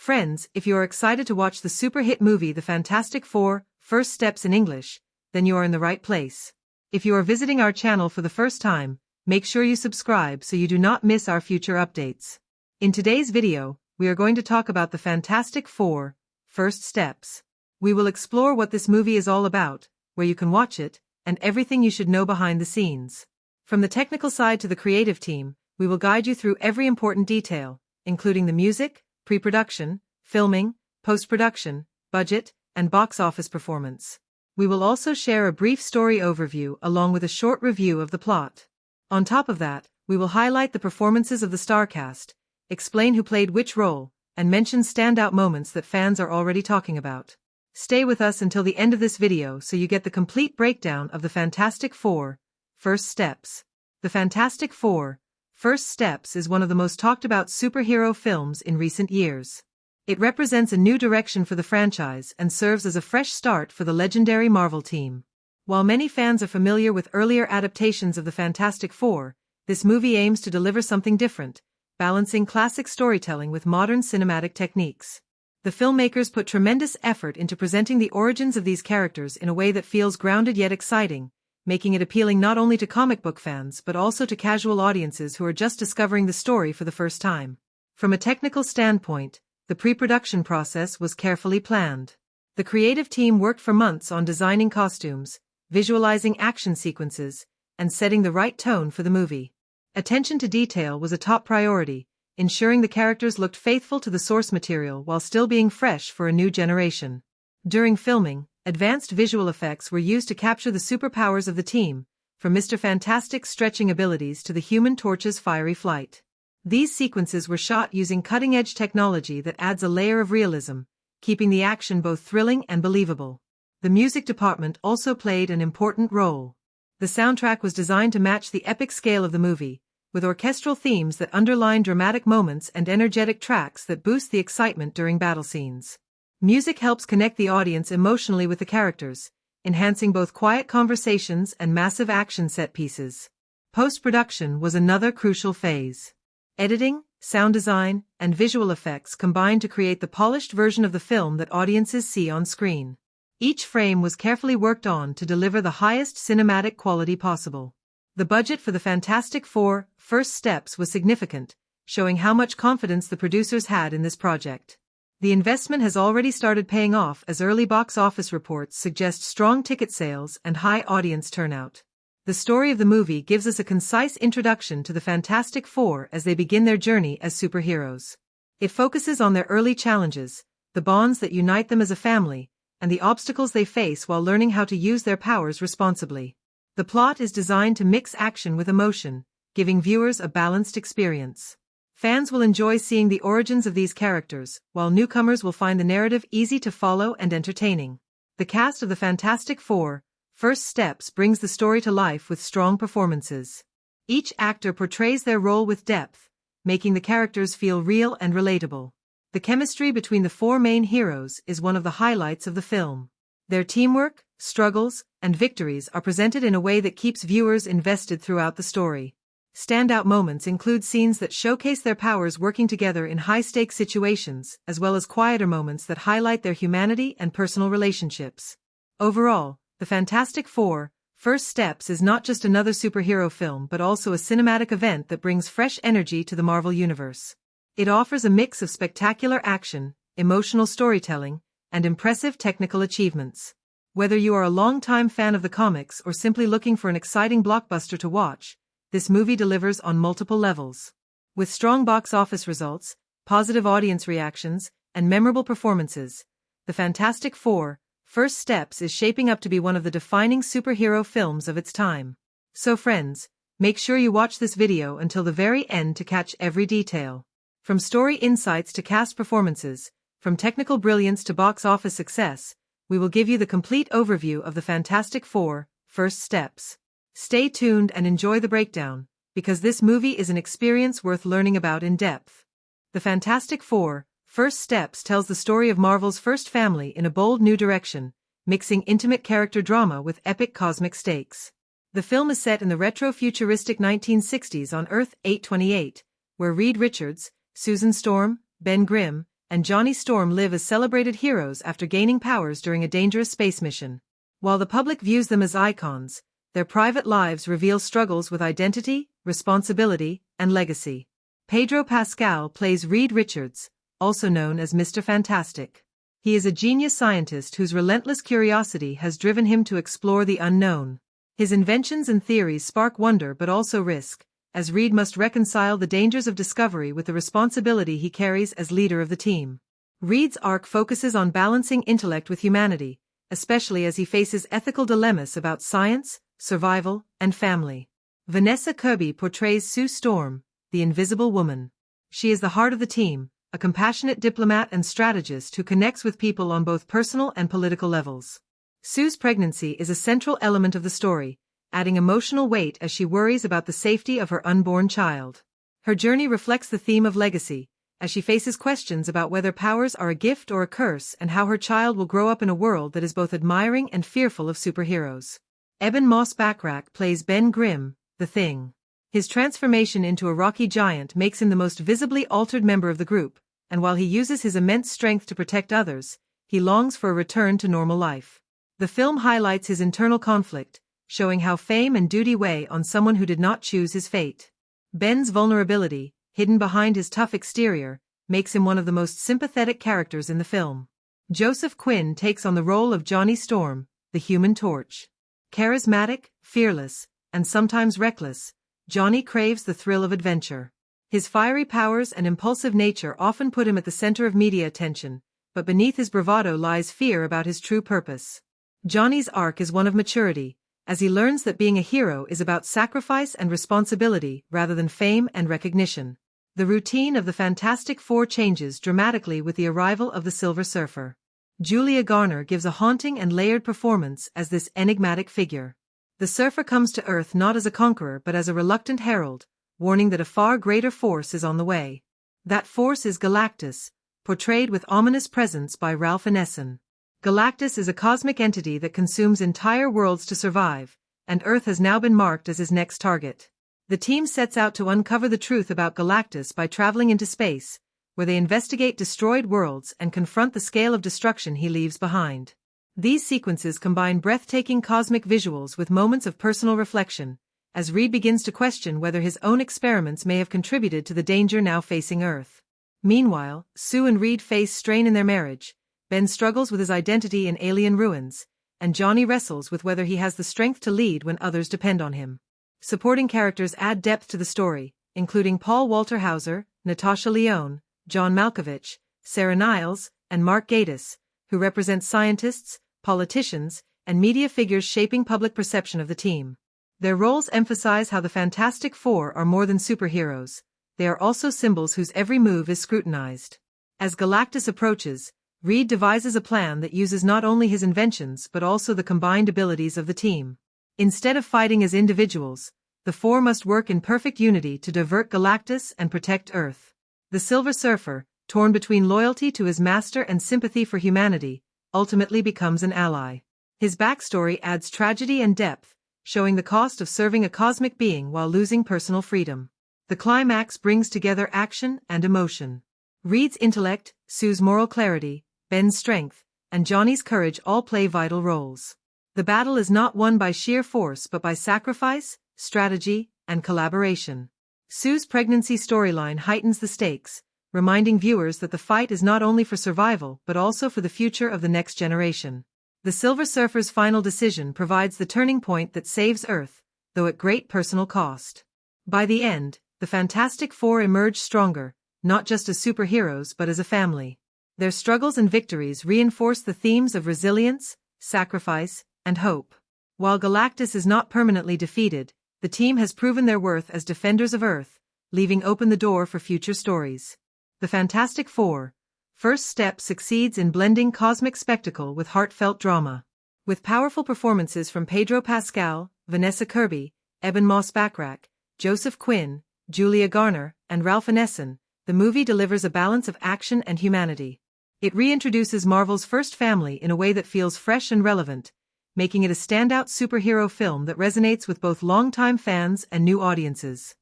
Friends, if you are excited to watch the super hit movie The Fantastic Four, First Steps in English, then you are in the right place. If you are visiting our channel for the first time, make sure you subscribe so you do not miss our future updates. In today's video, we are going to talk about The Fantastic Four, First Steps. We will explore what this movie is all about, where you can watch it, and everything you should know behind the scenes. From the technical side to the creative team, we will guide you through every important detail, including the music, pre-production, filming, post-production, budget, and box office performance. We will also share a brief story overview along with a short review of the plot. On top of that, we will highlight the performances of the star cast, explain who played which role, and mention standout moments that fans are already talking about. Stay with us until the end of this video so you get the complete breakdown of The Fantastic Four, First Steps. The Fantastic Four, First Steps is one of the most talked about superhero films in recent years. It represents a new direction for the franchise and serves as a fresh start for the legendary Marvel team. While many fans are familiar with earlier adaptations of The Fantastic Four, this movie aims to deliver something different, balancing classic storytelling with modern cinematic techniques. The filmmakers put tremendous effort into presenting the origins of these characters in a way that feels grounded yet exciting, making it appealing not only to comic book fans but also to casual audiences who are just discovering the story for the first time. From a technical standpoint, the pre-production process was carefully planned. The creative team worked for months on designing costumes, visualizing action sequences, and setting the right tone for the movie. Attention to detail was a top priority, ensuring the characters looked faithful to the source material while still being fresh for a new generation. During filming, advanced visual effects were used to capture the superpowers of the team, from Mr. Fantastic's stretching abilities to the Human Torch's fiery flight. These sequences were shot using cutting-edge technology that adds a layer of realism, keeping the action both thrilling and believable. The music department also played an important role. The soundtrack was designed to match the epic scale of the movie, with orchestral themes that underline dramatic moments and energetic tracks that boost the excitement during battle scenes. Music helps connect the audience emotionally with the characters, enhancing both quiet conversations and massive action set pieces. Post-production was another crucial phase. Editing, sound design, and visual effects combined to create the polished version of the film that audiences see on screen. Each frame was carefully worked on to deliver the highest cinematic quality possible. The budget for The Fantastic Four, First Steps was significant, showing how much confidence the producers had in this project. The investment has already started paying off as early box office reports suggest strong ticket sales and high audience turnout. The story of the movie gives us a concise introduction to the Fantastic Four as they begin their journey as superheroes. It focuses on their early challenges, the bonds that unite them as a family, and the obstacles they face while learning how to use their powers responsibly. The plot is designed to mix action with emotion, giving viewers a balanced experience. Fans will enjoy seeing the origins of these characters, while newcomers will find the narrative easy to follow and entertaining. The cast of The Fantastic Four, First Steps brings the story to life with strong performances. Each actor portrays their role with depth, making the characters feel real and relatable. The chemistry between the four main heroes is one of the highlights of the film. Their teamwork, struggles, and victories are presented in a way that keeps viewers invested throughout the story. Standout moments include scenes that showcase their powers working together in high-stakes situations, as well as quieter moments that highlight their humanity and personal relationships. Overall, The Fantastic Four, First Steps is not just another superhero film but also a cinematic event that brings fresh energy to the Marvel Universe. It offers a mix of spectacular action, emotional storytelling, and impressive technical achievements. Whether you are a longtime fan of the comics or simply looking for an exciting blockbuster to watch, this movie delivers on multiple levels. With strong box office results, positive audience reactions, and memorable performances, The Fantastic Four, First Steps is shaping up to be one of the defining superhero films of its time. So friends, make sure you watch this video until the very end to catch every detail. From story insights to cast performances, from technical brilliance to box office success, we will give you the complete overview of The Fantastic Four, First Steps. Stay tuned and enjoy the breakdown, because this movie is an experience worth learning about in depth. The Fantastic Four, First Steps tells the story of Marvel's first family in a bold new direction, mixing intimate character drama with epic cosmic stakes. The film is set in the retro-futuristic 1960s on Earth 828, where Reed Richards, Susan Storm, Ben Grimm, and Johnny Storm live as celebrated heroes after gaining powers during a dangerous space mission. While the public views them as icons, their private lives reveal struggles with identity, responsibility, and legacy. Pedro Pascal plays Reed Richards, also known as Mr. Fantastic. He is a genius scientist whose relentless curiosity has driven him to explore the unknown. His inventions and theories spark wonder but also risk, as Reed must reconcile the dangers of discovery with the responsibility he carries as leader of the team. Reed's arc focuses on balancing intellect with humanity, especially as he faces ethical dilemmas about science, survival, and family. Vanessa Kirby portrays Sue Storm, the Invisible Woman. She is the heart of the team, a compassionate diplomat and strategist who connects with people on both personal and political levels. Sue's pregnancy is a central element of the story, adding emotional weight as she worries about the safety of her unborn child. Her journey reflects the theme of legacy, as she faces questions about whether powers are a gift or a curse and how her child will grow up in a world that is both admiring and fearful of superheroes. Eben Moss-Backrack plays Ben Grimm, the Thing. His transformation into a rocky giant makes him the most visibly altered member of the group, and while he uses his immense strength to protect others, he longs for a return to normal life. The film highlights his internal conflict, showing how fame and duty weigh on someone who did not choose his fate. Ben's vulnerability, hidden behind his tough exterior, makes him one of the most sympathetic characters in the film. Joseph Quinn takes on the role of Johnny Storm, the Human Torch. Charismatic, fearless, and sometimes reckless, Johnny craves the thrill of adventure. His fiery powers and impulsive nature often put him at the center of media attention, but beneath his bravado lies fear about his true purpose. Johnny's arc is one of maturity, as he learns that being a hero is about sacrifice and responsibility rather than fame and recognition. The routine of the Fantastic Four changes dramatically with the arrival of the Silver Surfer. Julia Garner gives a haunting and layered performance as this enigmatic figure. The Surfer comes to Earth not as a conqueror but as a reluctant herald, warning that a far greater force is on the way. That force is Galactus, portrayed with ominous presence by Ralph Ineson. Galactus is a cosmic entity that consumes entire worlds to survive, and Earth has now been marked as his next target. The team sets out to uncover the truth about Galactus by traveling into space, where they investigate destroyed worlds and confront the scale of destruction he leaves behind. These sequences combine breathtaking cosmic visuals with moments of personal reflection, as Reed begins to question whether his own experiments may have contributed to the danger now facing Earth. Meanwhile, Sue and Reed face strain in their marriage. Ben struggles with his identity in alien ruins, and Johnny wrestles with whether he has the strength to lead when others depend on him. Supporting characters add depth to the story, including Paul Walter Hauser, Natasha Lyonne, John Malkovich, Sarah Niles, and Mark Gatiss, who represent scientists, politicians, and media figures shaping public perception of the team. Their roles emphasize how the Fantastic Four are more than superheroes. They are also symbols whose every move is scrutinized. As Galactus approaches, Reed devises a plan that uses not only his inventions but also the combined abilities of the team. Instead of fighting as individuals, the four must work in perfect unity to divert Galactus and protect Earth. The Silver Surfer, torn between loyalty to his master and sympathy for humanity, ultimately becomes an ally. His backstory adds tragedy and depth, showing the cost of serving a cosmic being while losing personal freedom. The climax brings together action and emotion. Reed's intellect, Sue's moral clarity, Ben's strength, and Johnny's courage all play vital roles. The battle is not won by sheer force but by sacrifice, strategy, and collaboration. Sue's pregnancy storyline heightens the stakes, reminding viewers that the fight is not only for survival but also for the future of the next generation. The Silver Surfer's final decision provides the turning point that saves Earth, though at great personal cost. By the end, the Fantastic Four emerge stronger, not just as superheroes but as a family. Their struggles and victories reinforce the themes of resilience, sacrifice, and hope. While Galactus is not permanently defeated, the team has proven their worth as defenders of Earth, leaving open the door for future stories. The Fantastic Four: First Step succeeds in blending cosmic spectacle with heartfelt drama. With powerful performances from Pedro Pascal, Vanessa Kirby, Eben Moss-Backrack, Joseph Quinn, Julia Garner, and Ralph Ineson, the movie delivers a balance of action and humanity. It reintroduces Marvel's first family in a way that feels fresh and relevant, making it a standout superhero film that resonates with both longtime fans and new audiences.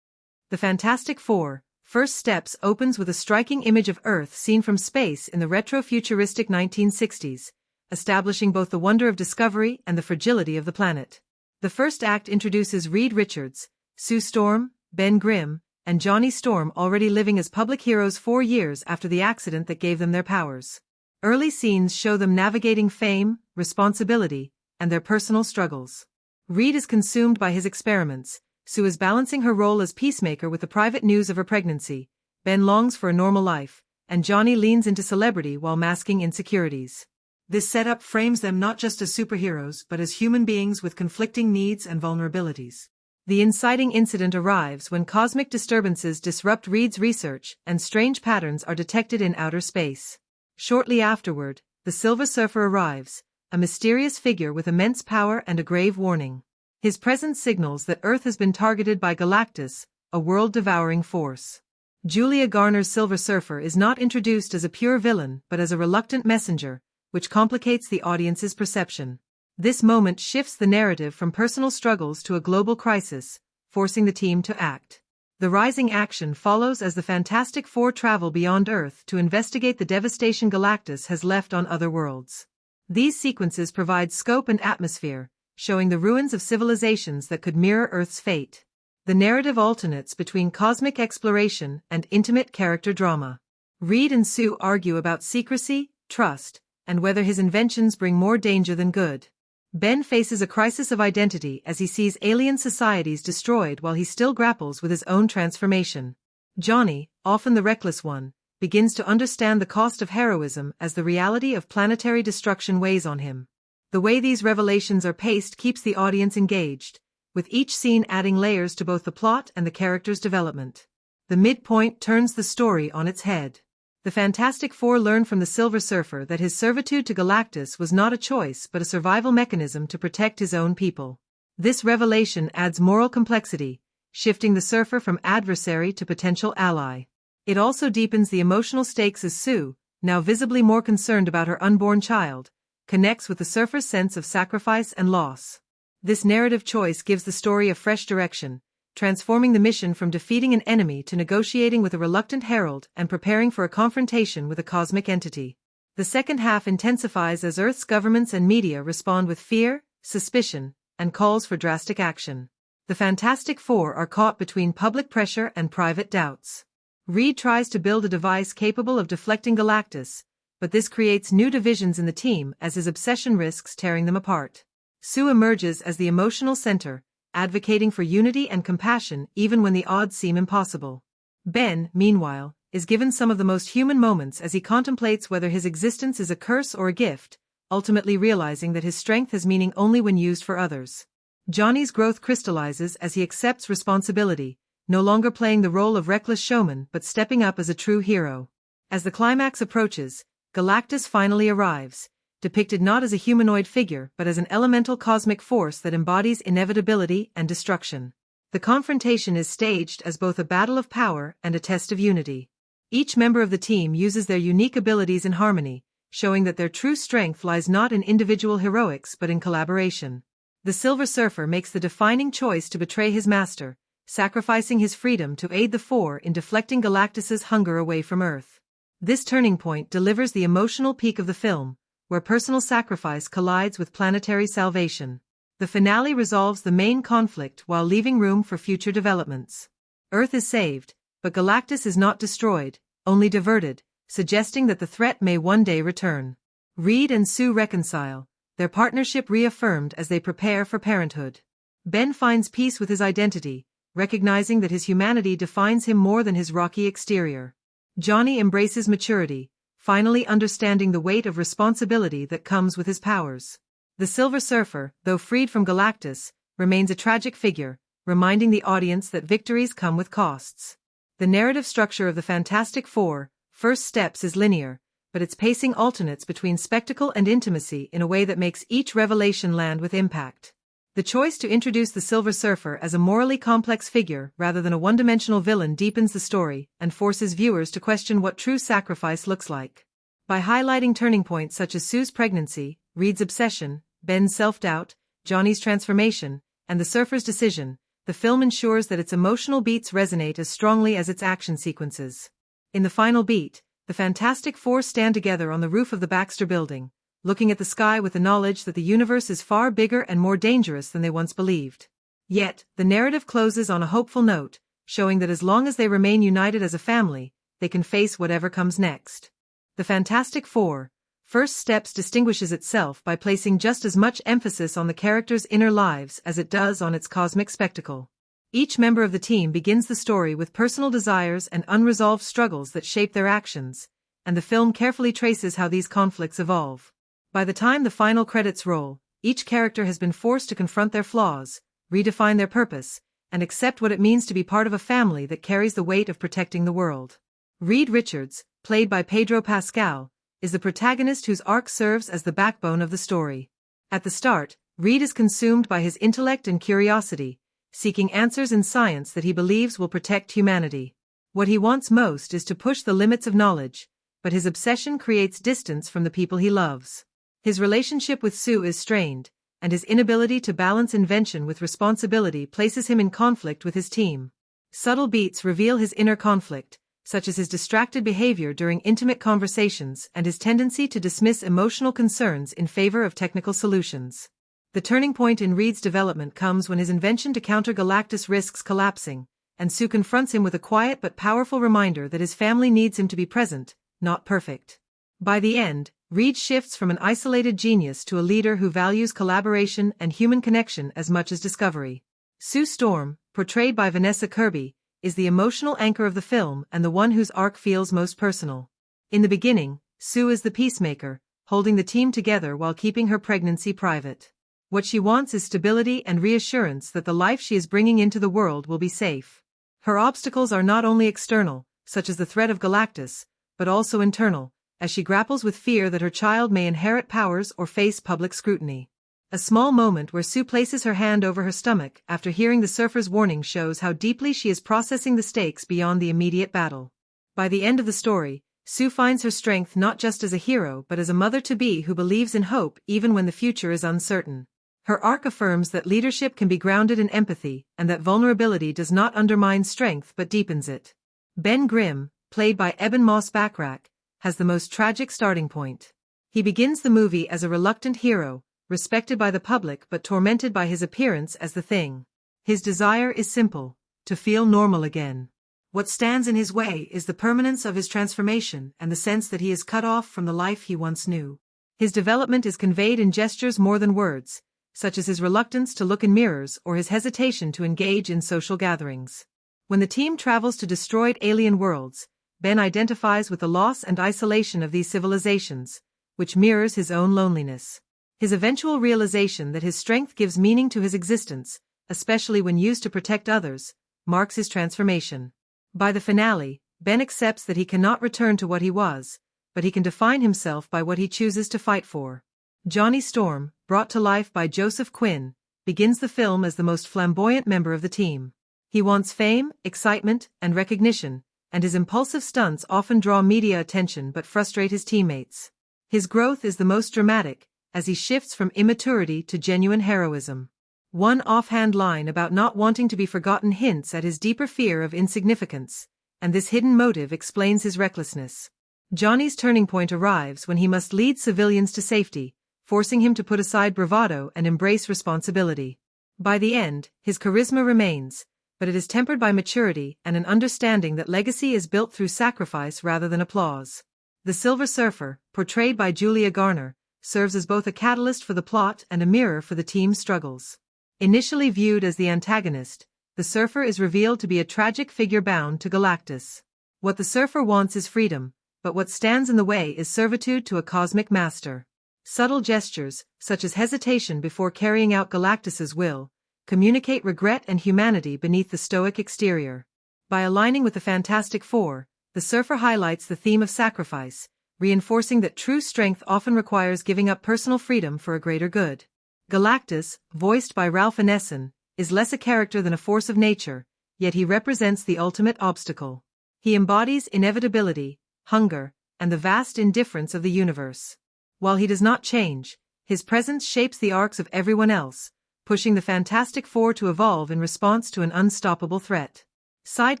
The Fantastic Four, First Steps opens with a striking image of Earth seen from space in the retro-futuristic 1960s, establishing both the wonder of discovery and the fragility of the planet. The first act introduces Reed Richards, Sue Storm, Ben Grimm, and Johnny Storm already living as public heroes 4 years after the accident that gave them their powers. Early scenes show them navigating fame, responsibility, and their personal struggles. Reed is consumed by his experiments, Sue is balancing her role as peacemaker with the private news of her pregnancy, Ben longs for a normal life, and Johnny leans into celebrity while masking insecurities. This setup frames them not just as superheroes but as human beings with conflicting needs and vulnerabilities. The inciting incident arrives when cosmic disturbances disrupt Reed's research and strange patterns are detected in outer space. Shortly afterward, the Silver Surfer arrives, a mysterious figure with immense power and a grave warning. His presence signals that Earth has been targeted by Galactus, a world-devouring force. Julia Garner's Silver Surfer is not introduced as a pure villain but as a reluctant messenger, which complicates the audience's perception. This moment shifts the narrative from personal struggles to a global crisis, forcing the team to act. The rising action follows as the Fantastic Four travel beyond Earth to investigate the devastation Galactus has left on other worlds. These sequences provide scope and atmosphere, showing the ruins of civilizations that could mirror Earth's fate. The narrative alternates between cosmic exploration and intimate character drama. Reed and Sue argue about secrecy, trust, and whether his inventions bring more danger than good. Ben faces a crisis of identity as he sees alien societies destroyed while he still grapples with his own transformation. Johnny, often the reckless one, begins to understand the cost of heroism as the reality of planetary destruction weighs on him. The way these revelations are paced keeps the audience engaged, with each scene adding layers to both the plot and the character's development. The midpoint turns the story on its head. The Fantastic Four learn from the Silver Surfer that his servitude to Galactus was not a choice but a survival mechanism to protect his own people. This revelation adds moral complexity, shifting the Surfer from adversary to potential ally. It also deepens the emotional stakes as Sue, now visibly more concerned about her unborn child, connects with the Surfer's sense of sacrifice and loss. This narrative choice gives the story a fresh direction, transforming the mission from defeating an enemy to negotiating with a reluctant herald and preparing for a confrontation with a cosmic entity. The second half intensifies as Earth's governments and media respond with fear, suspicion, and calls for drastic action. The Fantastic Four are caught between public pressure and private doubts. Reed tries to build a device capable of deflecting Galactus, but this creates new divisions in the team as his obsession risks tearing them apart. Sue emerges as the emotional center, advocating for unity and compassion even when the odds seem impossible. Ben, meanwhile, is given some of the most human moments as he contemplates whether his existence is a curse or a gift, ultimately realizing that his strength has meaning only when used for others. Johnny's growth crystallizes as he accepts responsibility, no longer playing the role of reckless showman but stepping up as a true hero. As the climax approaches, Galactus finally arrives, depicted not as a humanoid figure but as an elemental cosmic force that embodies inevitability and destruction. The confrontation is staged as both a battle of power and a test of unity. Each member of the team uses their unique abilities in harmony, showing that their true strength lies not in individual heroics but in collaboration. The Silver Surfer makes the defining choice to betray his master, sacrificing his freedom to aid the Four in deflecting Galactus's hunger away from Earth. This turning point delivers the emotional peak of the film, where personal sacrifice collides with planetary salvation. The finale resolves the main conflict while leaving room for future developments. Earth is saved, but Galactus is not destroyed, only diverted, suggesting that the threat may one day return. Reed and Sue reconcile, their partnership reaffirmed as they prepare for parenthood. Ben finds peace with his identity, recognizing that his humanity defines him more than his rocky exterior. Johnny embraces maturity, finally understanding the weight of responsibility that comes with his powers. The Silver Surfer, though freed from Galactus, remains a tragic figure, reminding the audience that victories come with costs. The narrative structure of the Fantastic Four, First Steps, is linear, but its pacing alternates between spectacle and intimacy in a way that makes each revelation land with impact. The choice to introduce the Silver Surfer as a morally complex figure rather than a one-dimensional villain deepens the story and forces viewers to question what true sacrifice looks like. By highlighting turning points such as Sue's pregnancy, Reed's obsession, Ben's self-doubt, Johnny's transformation, and the Surfer's decision, the film ensures that its emotional beats resonate as strongly as its action sequences. In the final beat, the Fantastic Four stand together on the roof of the Baxter Building, looking at the sky with the knowledge that the universe is far bigger and more dangerous than they once believed. Yet, the narrative closes on a hopeful note, showing that as long as they remain united as a family, they can face whatever comes next. The Fantastic Four: First Steps distinguishes itself by placing just as much emphasis on the characters' inner lives as it does on its cosmic spectacle. Each member of the team begins the story with personal desires and unresolved struggles that shape their actions, and the film carefully traces how these conflicts evolve. By the time the final credits roll, each character has been forced to confront their flaws, redefine their purpose, and accept what it means to be part of a family that carries the weight of protecting the world. Reed Richards, played by Pedro Pascal, is the protagonist whose arc serves as the backbone of the story. At the start, Reed is consumed by his intellect and curiosity, seeking answers in science that he believes will protect humanity. What he wants most is to push the limits of knowledge, but his obsession creates distance from the people he loves. His relationship with Sue is strained, and his inability to balance invention with responsibility places him in conflict with his team. Subtle beats reveal his inner conflict, such as his distracted behavior during intimate conversations and his tendency to dismiss emotional concerns in favor of technical solutions. The turning point in Reed's development comes when his invention to counter Galactus risks collapsing, and Sue confronts him with a quiet but powerful reminder that his family needs him to be present, not perfect. By the end, Reed shifts from an isolated genius to a leader who values collaboration and human connection as much as discovery. Sue Storm, portrayed by Vanessa Kirby, is the emotional anchor of the film and the one whose arc feels most personal. In the beginning, Sue is the peacemaker, holding the team together while keeping her pregnancy private. What she wants is stability and reassurance that the life she is bringing into the world will be safe. Her obstacles are not only external, such as the threat of Galactus, but also internal, as she grapples with fear that her child may inherit powers or face public scrutiny. A small moment where Sue places her hand over her stomach after hearing the surfer's warning shows how deeply she is processing the stakes beyond the immediate battle. By the end of the story, Sue finds her strength not just as a hero but as a mother-to-be who believes in hope even when the future is uncertain. Her arc affirms that leadership can be grounded in empathy and that vulnerability does not undermine strength but deepens it. Ben Grimm, played by Eben Moss-Backrack, has the most tragic starting point. He begins the movie as a reluctant hero, respected by the public but tormented by his appearance as the Thing. His desire is simple: to feel normal again. What stands in his way is the permanence of his transformation and the sense that he is cut off from the life he once knew. His development is conveyed in gestures more than words, such as his reluctance to look in mirrors or his hesitation to engage in social gatherings. When the team travels to destroyed alien worlds, Ben identifies with the loss and isolation of these civilizations, which mirrors his own loneliness. His eventual realization that his strength gives meaning to his existence, especially when used to protect others, marks his transformation. By the finale, Ben accepts that he cannot return to what he was, but he can define himself by what he chooses to fight for. Johnny Storm, brought to life by Joseph Quinn, begins the film as the most flamboyant member of the team. He wants fame, excitement, and recognition, and his impulsive stunts often draw media attention but frustrate his teammates. His growth is the most dramatic, as he shifts from immaturity to genuine heroism. One offhand line about not wanting to be forgotten hints at his deeper fear of insignificance, and this hidden motive explains his recklessness. Johnny's turning point arrives when he must lead civilians to safety, forcing him to put aside bravado and embrace responsibility. By the end, his charisma remains, but it is tempered by maturity and an understanding that legacy is built through sacrifice rather than applause. The Silver Surfer, portrayed by Julia Garner, serves as both a catalyst for the plot and a mirror for the team's struggles. Initially viewed as the antagonist, the Surfer is revealed to be a tragic figure bound to Galactus. What the Surfer wants is freedom, but what stands in the way is servitude to a cosmic master. Subtle gestures, such as hesitation before carrying out Galactus's will, communicate regret and humanity beneath the stoic exterior. By aligning with the Fantastic Four, the Surfer highlights the theme of sacrifice, reinforcing that true strength often requires giving up personal freedom for a greater good. Galactus, voiced by Ralph Ineson, is less a character than a force of nature, yet he represents the ultimate obstacle. He embodies inevitability, hunger, and the vast indifference of the universe. While he does not change, his presence shapes the arcs of everyone else, pushing the Fantastic Four to evolve in response to an unstoppable threat. Side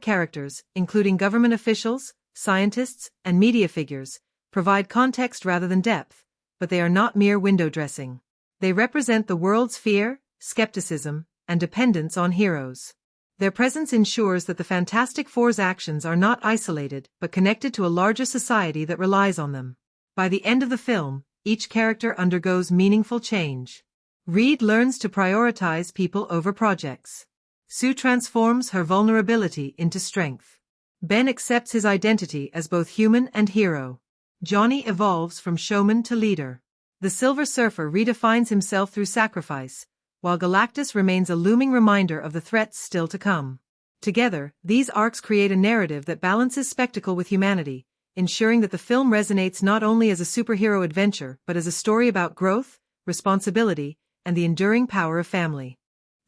characters, including government officials, scientists, and media figures, provide context rather than depth, but they are not mere window dressing. They represent the world's fear, skepticism, and dependence on heroes. Their presence ensures that the Fantastic Four's actions are not isolated but connected to a larger society that relies on them. By the end of the film, each character undergoes meaningful change. Reed learns to prioritize people over projects. Sue transforms her vulnerability into strength. Ben accepts his identity as both human and hero. Johnny evolves from showman to leader. The Silver Surfer redefines himself through sacrifice, while Galactus remains a looming reminder of the threats still to come. Together, these arcs create a narrative that balances spectacle with humanity, ensuring that the film resonates not only as a superhero adventure but as a story about growth, responsibility, and the enduring power of family.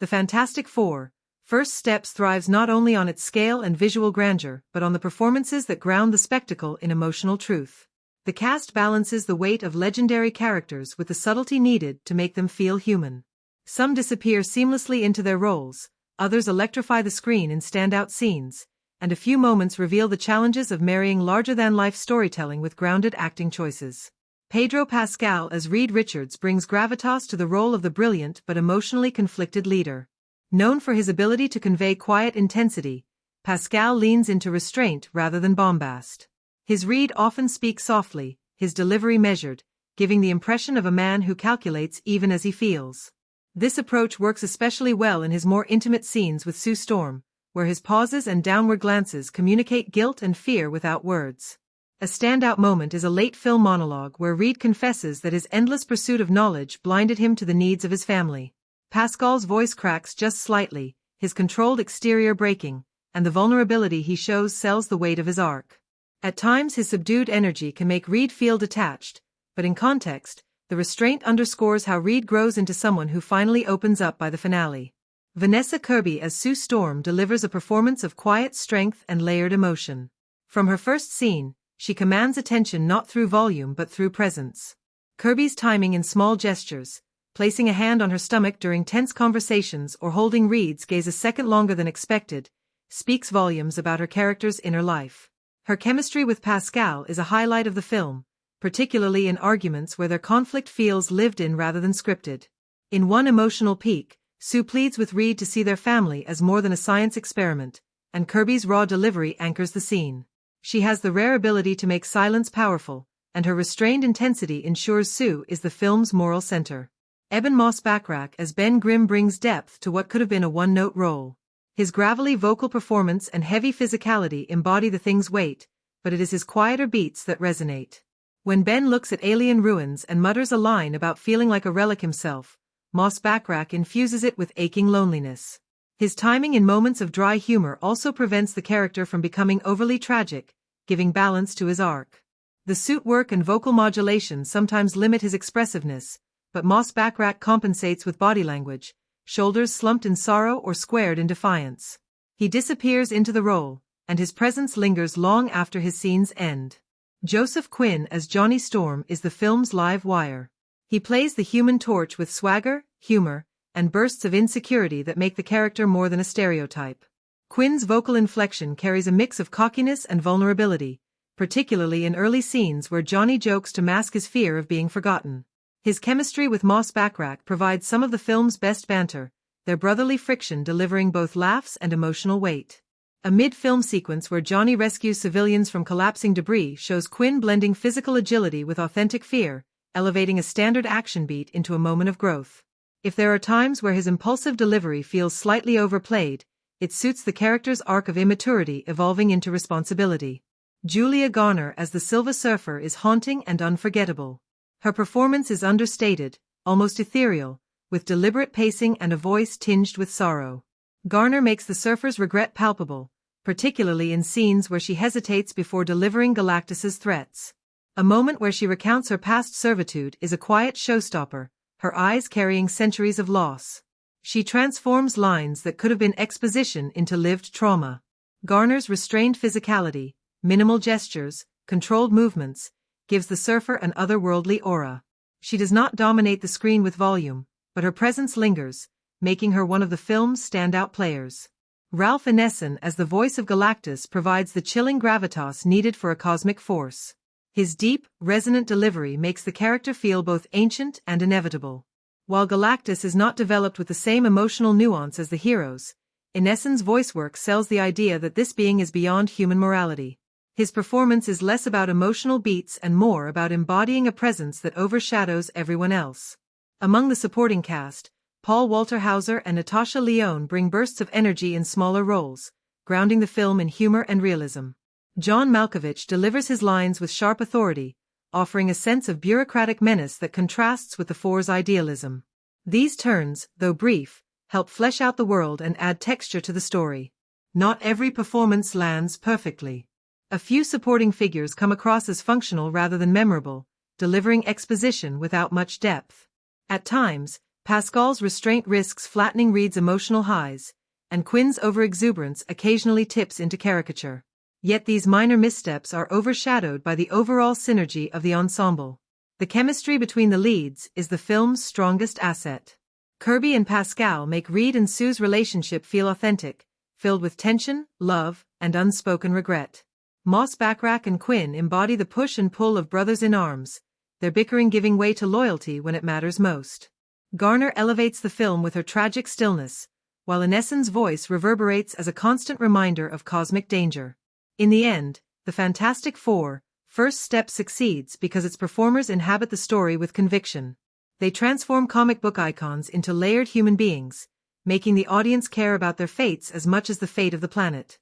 The Fantastic Four: First Steps thrives not only on its scale and visual grandeur but on the performances that ground the spectacle in emotional truth. The cast balances the weight of legendary characters with the subtlety needed to make them feel human. Some disappear seamlessly into their roles, others electrify the screen in standout scenes, and a few moments reveal the challenges of marrying larger-than-life storytelling with grounded acting choices. Pedro Pascal as Reed Richards brings gravitas to the role of the brilliant but emotionally conflicted leader. Known for his ability to convey quiet intensity, Pascal leans into restraint rather than bombast. His Reed often speaks softly, his delivery measured, giving the impression of a man who calculates even as he feels. This approach works especially well in his more intimate scenes with Sue Storm, where his pauses and downward glances communicate guilt and fear without words. A standout moment is a late film monologue where Reed confesses that his endless pursuit of knowledge blinded him to the needs of his family. Pascal's voice cracks just slightly, his controlled exterior breaking, and the vulnerability he shows sells the weight of his arc. At times his subdued energy can make Reed feel detached, but in context, the restraint underscores how Reed grows into someone who finally opens up by the finale. Vanessa Kirby as Sue Storm delivers a performance of quiet strength and layered emotion. From her first scene, she commands attention not through volume but through presence. Kirby's timing in small gestures, placing a hand on her stomach during tense conversations or holding Reed's gaze a second longer than expected, speaks volumes about her character's inner life. Her chemistry with Pascal is a highlight of the film, particularly in arguments where their conflict feels lived in rather than scripted. In one emotional peak, Sue pleads with Reed to see their family as more than a science experiment, and Kirby's raw delivery anchors the scene. She has the rare ability to make silence powerful, and her restrained intensity ensures Sue is the film's moral center. Eben Moss-Bachrach as Ben Grimm brings depth to what could have been a one-note role. His gravelly vocal performance and heavy physicality embody the thing's weight, but it is his quieter beats that resonate. When Ben looks at alien ruins and mutters a line about feeling like a relic himself, Moss-Bachrach infuses it with aching loneliness. His timing in moments of dry humor also prevents the character from becoming overly tragic, giving balance to his arc. The suit work and vocal modulation sometimes limit his expressiveness, but Moss-Bachrach compensates with body language, shoulders slumped in sorrow or squared in defiance. He disappears into the role, and his presence lingers long after his scenes end. Joseph Quinn as Johnny Storm is the film's live wire. He plays the Human Torch with swagger, humor, and bursts of insecurity that make the character more than a stereotype. Quinn's vocal inflection carries a mix of cockiness and vulnerability, particularly in early scenes where Johnny jokes to mask his fear of being forgotten. His chemistry with Moss-Bachrach provides some of the film's best banter, their brotherly friction delivering both laughs and emotional weight. A mid-film sequence where Johnny rescues civilians from collapsing debris shows Quinn blending physical agility with authentic fear, elevating a standard action beat into a moment of growth. If there are times where his impulsive delivery feels slightly overplayed, it suits the character's arc of immaturity evolving into responsibility. Julia Garner as the Silver Surfer is haunting and unforgettable. Her performance is understated, almost ethereal, with deliberate pacing and a voice tinged with sorrow. Garner makes the Surfer's regret palpable, particularly in scenes where she hesitates before delivering Galactus's threats. A moment where she recounts her past servitude is a quiet showstopper, her eyes carrying centuries of loss. She transforms lines that could have been exposition into lived trauma. Garner's restrained physicality, minimal gestures, controlled movements, gives the Surfer an otherworldly aura. She does not dominate the screen with volume, but her presence lingers, making her one of the film's standout players. Ralph Ineson as the voice of Galactus provides the chilling gravitas needed for a cosmic force. His deep, resonant delivery makes the character feel both ancient and inevitable. While Galactus is not developed with the same emotional nuance as the heroes, Ineson's voice work sells the idea that this being is beyond human morality. His performance is less about emotional beats and more about embodying a presence that overshadows everyone else. Among the supporting cast, Paul Walter Hauser and Natasha Lyonne bring bursts of energy in smaller roles, grounding the film in humor and realism. John Malkovich delivers his lines with sharp authority, offering a sense of bureaucratic menace that contrasts with the Four's idealism. These turns, though brief, help flesh out the world and add texture to the story. Not every performance lands perfectly. A few supporting figures come across as functional rather than memorable, delivering exposition without much depth. At times, Pascal's restraint risks flattening Reed's emotional highs, and Quinn's overexuberance occasionally tips into caricature. Yet these minor missteps are overshadowed by the overall synergy of the ensemble. The chemistry between the leads is the film's strongest asset. Kirby and Pascal make Reed and Sue's relationship feel authentic, filled with tension, love, and unspoken regret. Moss Backrack and Quinn embody the push and pull of brothers in arms, their bickering giving way to loyalty when it matters most. Garner elevates the film with her tragic stillness, while Ineson's voice reverberates as a constant reminder of cosmic danger. In the end, the Fantastic Four, First Step succeeds because its performers inhabit the story with conviction. They transform comic book icons into layered human beings, making the audience care about their fates as much as the fate of the planet.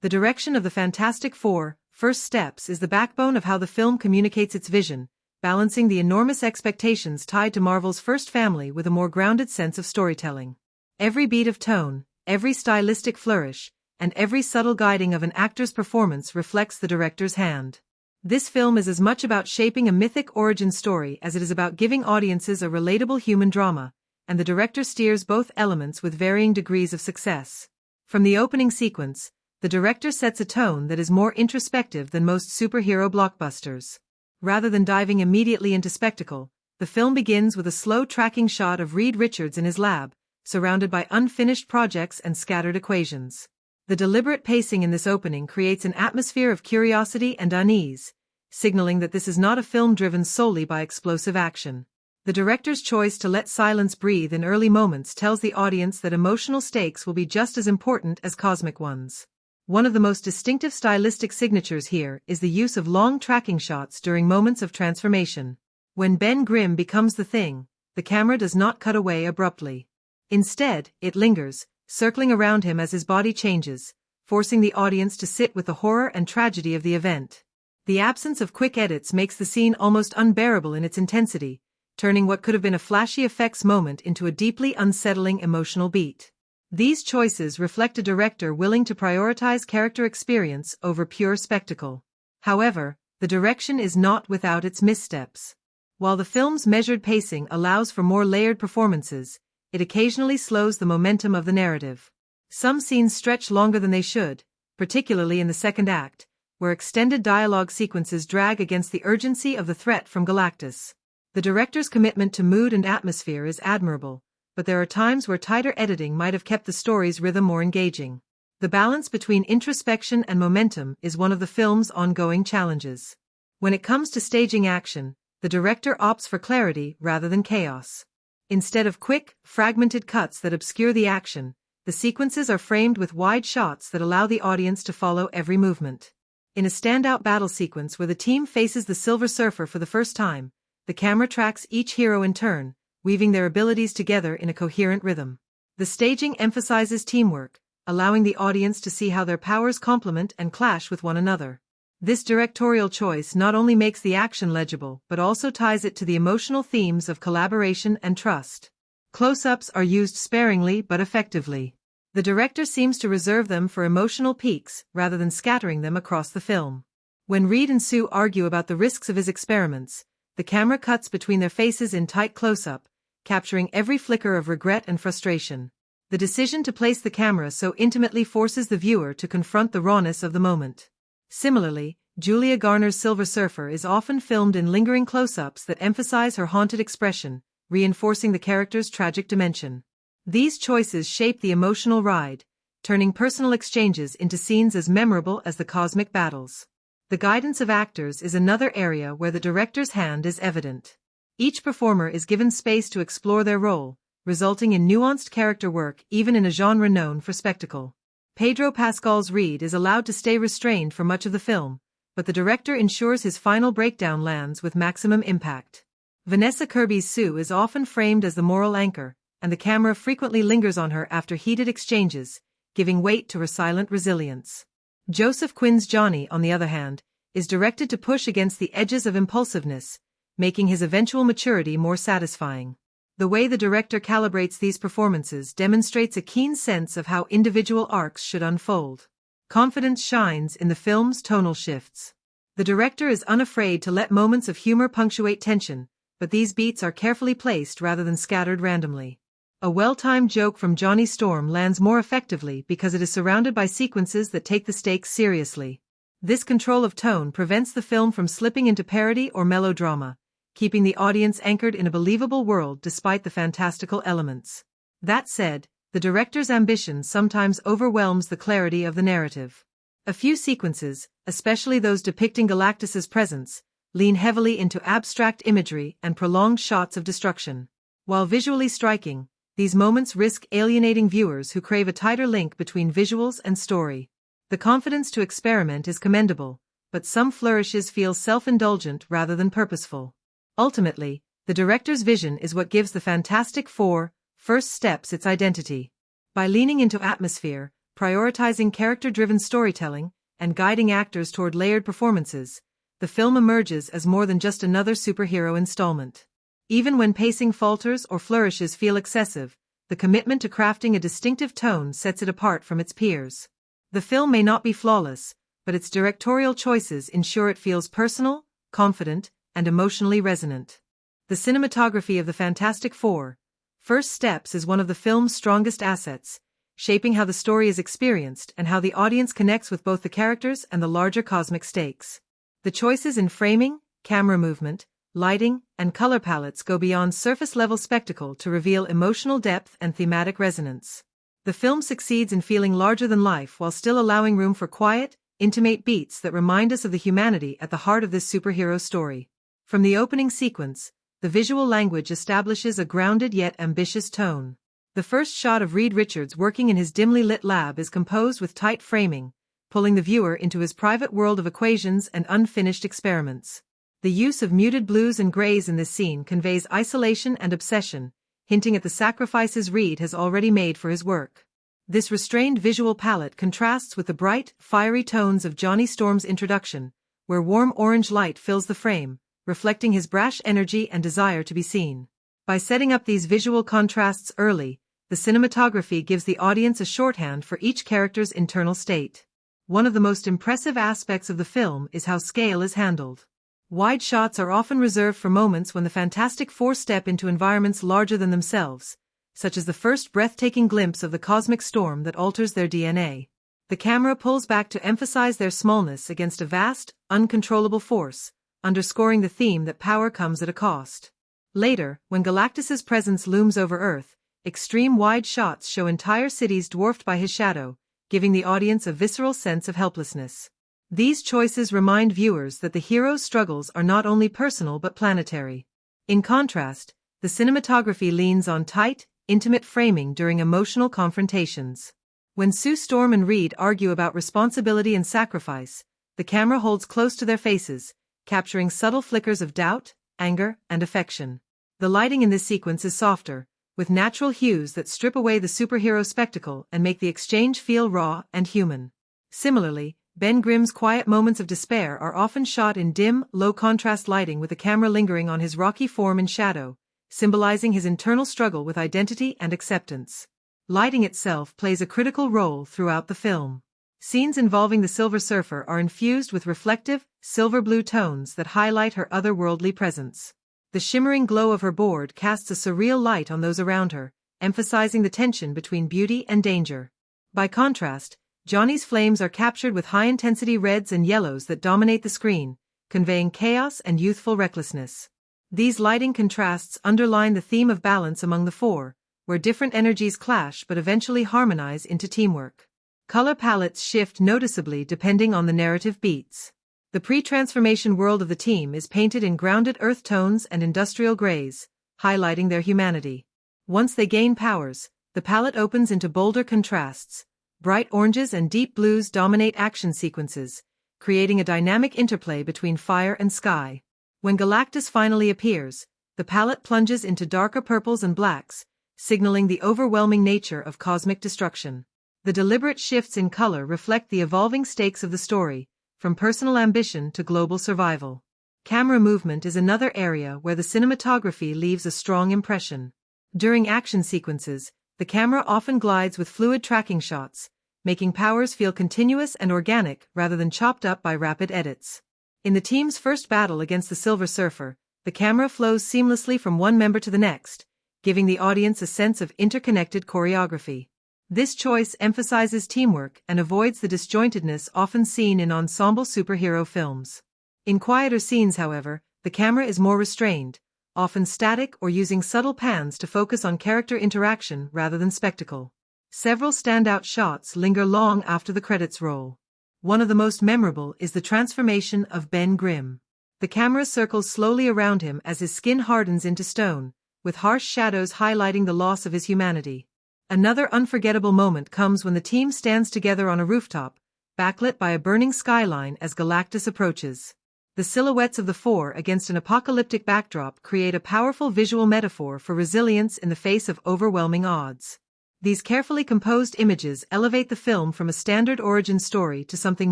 The direction of the Fantastic Four, First Steps is the backbone of how the film communicates its vision, balancing the enormous expectations tied to Marvel's first family with a more grounded sense of storytelling. Every beat of tone, every stylistic flourish, and every subtle guiding of an actor's performance reflects the director's hand. This film is as much about shaping a mythic origin story as it is about giving audiences a relatable human drama, and the director steers both elements with varying degrees of success. From the opening sequence, the director sets a tone that is more introspective than most superhero blockbusters. Rather than diving immediately into spectacle, the film begins with a slow tracking shot of Reed Richards in his lab, surrounded by unfinished projects and scattered equations. The deliberate pacing in this opening creates an atmosphere of curiosity and unease, signaling that this is not a film driven solely by explosive action. The director's choice to let silence breathe in early moments tells the audience that emotional stakes will be just as important as cosmic ones. One of the most distinctive stylistic signatures here is the use of long tracking shots during moments of transformation. When Ben Grimm becomes the Thing, the camera does not cut away abruptly. Instead, it lingers, circling around him as his body changes, forcing the audience to sit with the horror and tragedy of the event. The absence of quick edits makes the scene almost unbearable in its intensity, turning what could have been a flashy effects moment into a deeply unsettling emotional beat. These choices reflect a director willing to prioritize character experience over pure spectacle. However, the direction is not without its missteps. While the film's measured pacing allows for more layered performances, it occasionally slows the momentum of the narrative. Some scenes stretch longer than they should, particularly in the second act, where extended dialogue sequences drag against the urgency of the threat from Galactus. The director's commitment to mood and atmosphere is admirable, but there are times where tighter editing might have kept the story's rhythm more engaging. The balance between introspection and momentum is one of the film's ongoing challenges. When it comes to staging action, the director opts for clarity rather than chaos. Instead of quick, fragmented cuts that obscure the action, the sequences are framed with wide shots that allow the audience to follow every movement. In a standout battle sequence where the team faces the Silver Surfer for the first time, the camera tracks each hero in turn, weaving their abilities together in a coherent rhythm. The staging emphasizes teamwork, allowing the audience to see how their powers complement and clash with one another. This directorial choice not only makes the action legible but also ties it to the emotional themes of collaboration and trust. Close-ups are used sparingly but effectively. The director seems to reserve them for emotional peaks rather than scattering them across the film. When Reed and Sue argue about the risks of his experiments, the camera cuts between their faces in tight close-up, capturing every flicker of regret and frustration. The decision to place the camera so intimately forces the viewer to confront the rawness of the moment. Similarly, Julia Garner's Silver Surfer is often filmed in lingering close-ups that emphasize her haunted expression, reinforcing the character's tragic dimension. These choices shape the emotional ride, turning personal exchanges into scenes as memorable as the cosmic battles. The guidance of actors is another area where the director's hand is evident. Each performer is given space to explore their role, resulting in nuanced character work even in a genre known for spectacle. Pedro Pascal's Reed is allowed to stay restrained for much of the film, but the director ensures his final breakdown lands with maximum impact. Vanessa Kirby's Sue is often framed as the moral anchor, and the camera frequently lingers on her after heated exchanges, giving weight to her silent resilience. Joseph Quinn's Johnny, on the other hand, is directed to push against the edges of impulsiveness, making his eventual maturity more satisfying. The way the director calibrates these performances demonstrates a keen sense of how individual arcs should unfold. Confidence shines in the film's tonal shifts. The director is unafraid to let moments of humor punctuate tension, but these beats are carefully placed rather than scattered randomly. A well-timed joke from Johnny Storm lands more effectively because it is surrounded by sequences that take the stakes seriously. This control of tone prevents the film from slipping into parody or melodrama, keeping the audience anchored in a believable world despite the fantastical elements. That said, the director's ambition sometimes overwhelms the clarity of the narrative. A few sequences, especially those depicting Galactus's presence, lean heavily into abstract imagery and prolonged shots of destruction. While visually striking, these moments risk alienating viewers who crave a tighter link between visuals and story. The confidence to experiment is commendable, but some flourishes feel self-indulgent rather than purposeful. Ultimately, the director's vision is what gives the Fantastic Four: First Steps its identity. By leaning into atmosphere, prioritizing character-driven storytelling, and guiding actors toward layered performances, the film emerges as more than just another superhero installment. Even when pacing falters or flourishes feel excessive, the commitment to crafting a distinctive tone sets it apart from its peers. The film may not be flawless, but its directorial choices ensure it feels personal, confident, and emotionally resonant. The cinematography of the Fantastic Four: First Steps is one of the film's strongest assets, shaping how the story is experienced and how the audience connects with both the characters and the larger cosmic stakes. The choices in framing, camera movement, lighting, and color palettes go beyond surface-level spectacle to reveal emotional depth and thematic resonance. The film succeeds in feeling larger than life while still allowing room for quiet, intimate beats that remind us of the humanity at the heart of this superhero story. From the opening sequence, the visual language establishes a grounded yet ambitious tone. The first shot of Reed Richards working in his dimly lit lab is composed with tight framing, pulling the viewer into his private world of equations and unfinished experiments. The use of muted blues and grays in this scene conveys isolation and obsession, hinting at the sacrifices Reed has already made for his work. This restrained visual palette contrasts with the bright, fiery tones of Johnny Storm's introduction, where warm orange light fills the frame, reflecting his brash energy and desire to be seen. By setting up these visual contrasts early, the cinematography gives the audience a shorthand for each character's internal state. One of the most impressive aspects of the film is how scale is handled. Wide shots are often reserved for moments when the Fantastic Four step into environments larger than themselves, such as the first breathtaking glimpse of the cosmic storm that alters their DNA. The camera pulls back to emphasize their smallness against a vast, uncontrollable force, underscoring the theme that power comes at a cost. Later, when Galactus's presence looms over Earth, extreme wide shots show entire cities dwarfed by his shadow, giving the audience a visceral sense of helplessness. These choices remind viewers that the hero's struggles are not only personal but planetary. In contrast, the cinematography leans on tight, intimate framing during emotional confrontations. When Sue Storm and Reed argue about responsibility and sacrifice, the camera holds close to their faces, capturing subtle flickers of doubt, anger, and affection. The lighting in this sequence is softer, with natural hues that strip away the superhero spectacle and make the exchange feel raw and human. Similarly, Ben Grimm's quiet moments of despair are often shot in dim, low-contrast lighting with the camera lingering on his rocky form in shadow, symbolizing his internal struggle with identity and acceptance. Lighting itself plays a critical role throughout the film. Scenes involving the Silver Surfer are infused with reflective, silver-blue tones that highlight her otherworldly presence. The shimmering glow of her board casts a surreal light on those around her, emphasizing the tension between beauty and danger. By contrast, Johnny's flames are captured with high-intensity reds and yellows that dominate the screen, conveying chaos and youthful recklessness. These lighting contrasts underline the theme of balance among the four, where different energies clash but eventually harmonize into teamwork. Color palettes shift noticeably depending on the narrative beats. The pre-transformation world of the team is painted in grounded earth tones and industrial grays, highlighting their humanity. Once they gain powers, the palette opens into bolder contrasts. Bright oranges and deep blues dominate action sequences, creating a dynamic interplay between fire and sky. When Galactus finally appears, the palette plunges into darker purples and blacks, signaling the overwhelming nature of cosmic destruction. The deliberate shifts in color reflect the evolving stakes of the story, from personal ambition to global survival. Camera movement is another area where the cinematography leaves a strong impression. During action sequences, the camera often glides with fluid tracking shots, making powers feel continuous and organic rather than chopped up by rapid edits. In the team's first battle against the Silver Surfer, the camera flows seamlessly from one member to the next, giving the audience a sense of interconnected choreography. This choice emphasizes teamwork and avoids the disjointedness often seen in ensemble superhero films. In quieter scenes, however, the camera is more restrained, often static or using subtle pans to focus on character interaction rather than spectacle. Several standout shots linger long after the credits roll. One of the most memorable is the transformation of Ben Grimm. The camera circles slowly around him as his skin hardens into stone, with harsh shadows highlighting the loss of his humanity. Another unforgettable moment comes when the team stands together on a rooftop, backlit by a burning skyline as Galactus approaches. The silhouettes of the four against an apocalyptic backdrop create a powerful visual metaphor for resilience in the face of overwhelming odds. These carefully composed images elevate the film from a standard origin story to something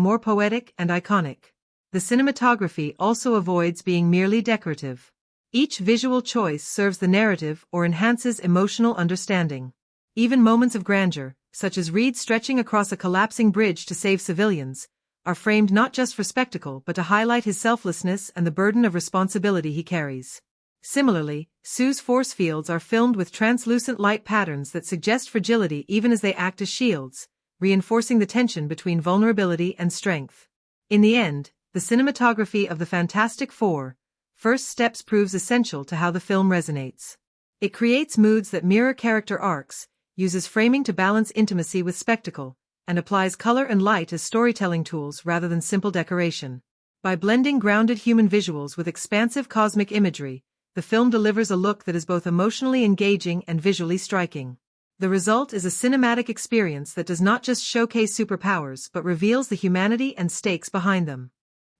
more poetic and iconic. The cinematography also avoids being merely decorative. Each visual choice serves the narrative or enhances emotional understanding. Even moments of grandeur, such as Reed stretching across a collapsing bridge to save civilians, are framed not just for spectacle but to highlight his selflessness and the burden of responsibility he carries. Similarly, Sue's force fields are filmed with translucent light patterns that suggest fragility even as they act as shields, reinforcing the tension between vulnerability and strength. In the end, the cinematography of the Fantastic Four: First Steps proves essential to how the film resonates. It creates moods that mirror character arcs, uses framing to balance intimacy with spectacle, and applies color and light as storytelling tools rather than simple decoration. By blending grounded human visuals with expansive cosmic imagery, the film delivers a look that is both emotionally engaging and visually striking. The result is a cinematic experience that does not just showcase superpowers but reveals the humanity and stakes behind them.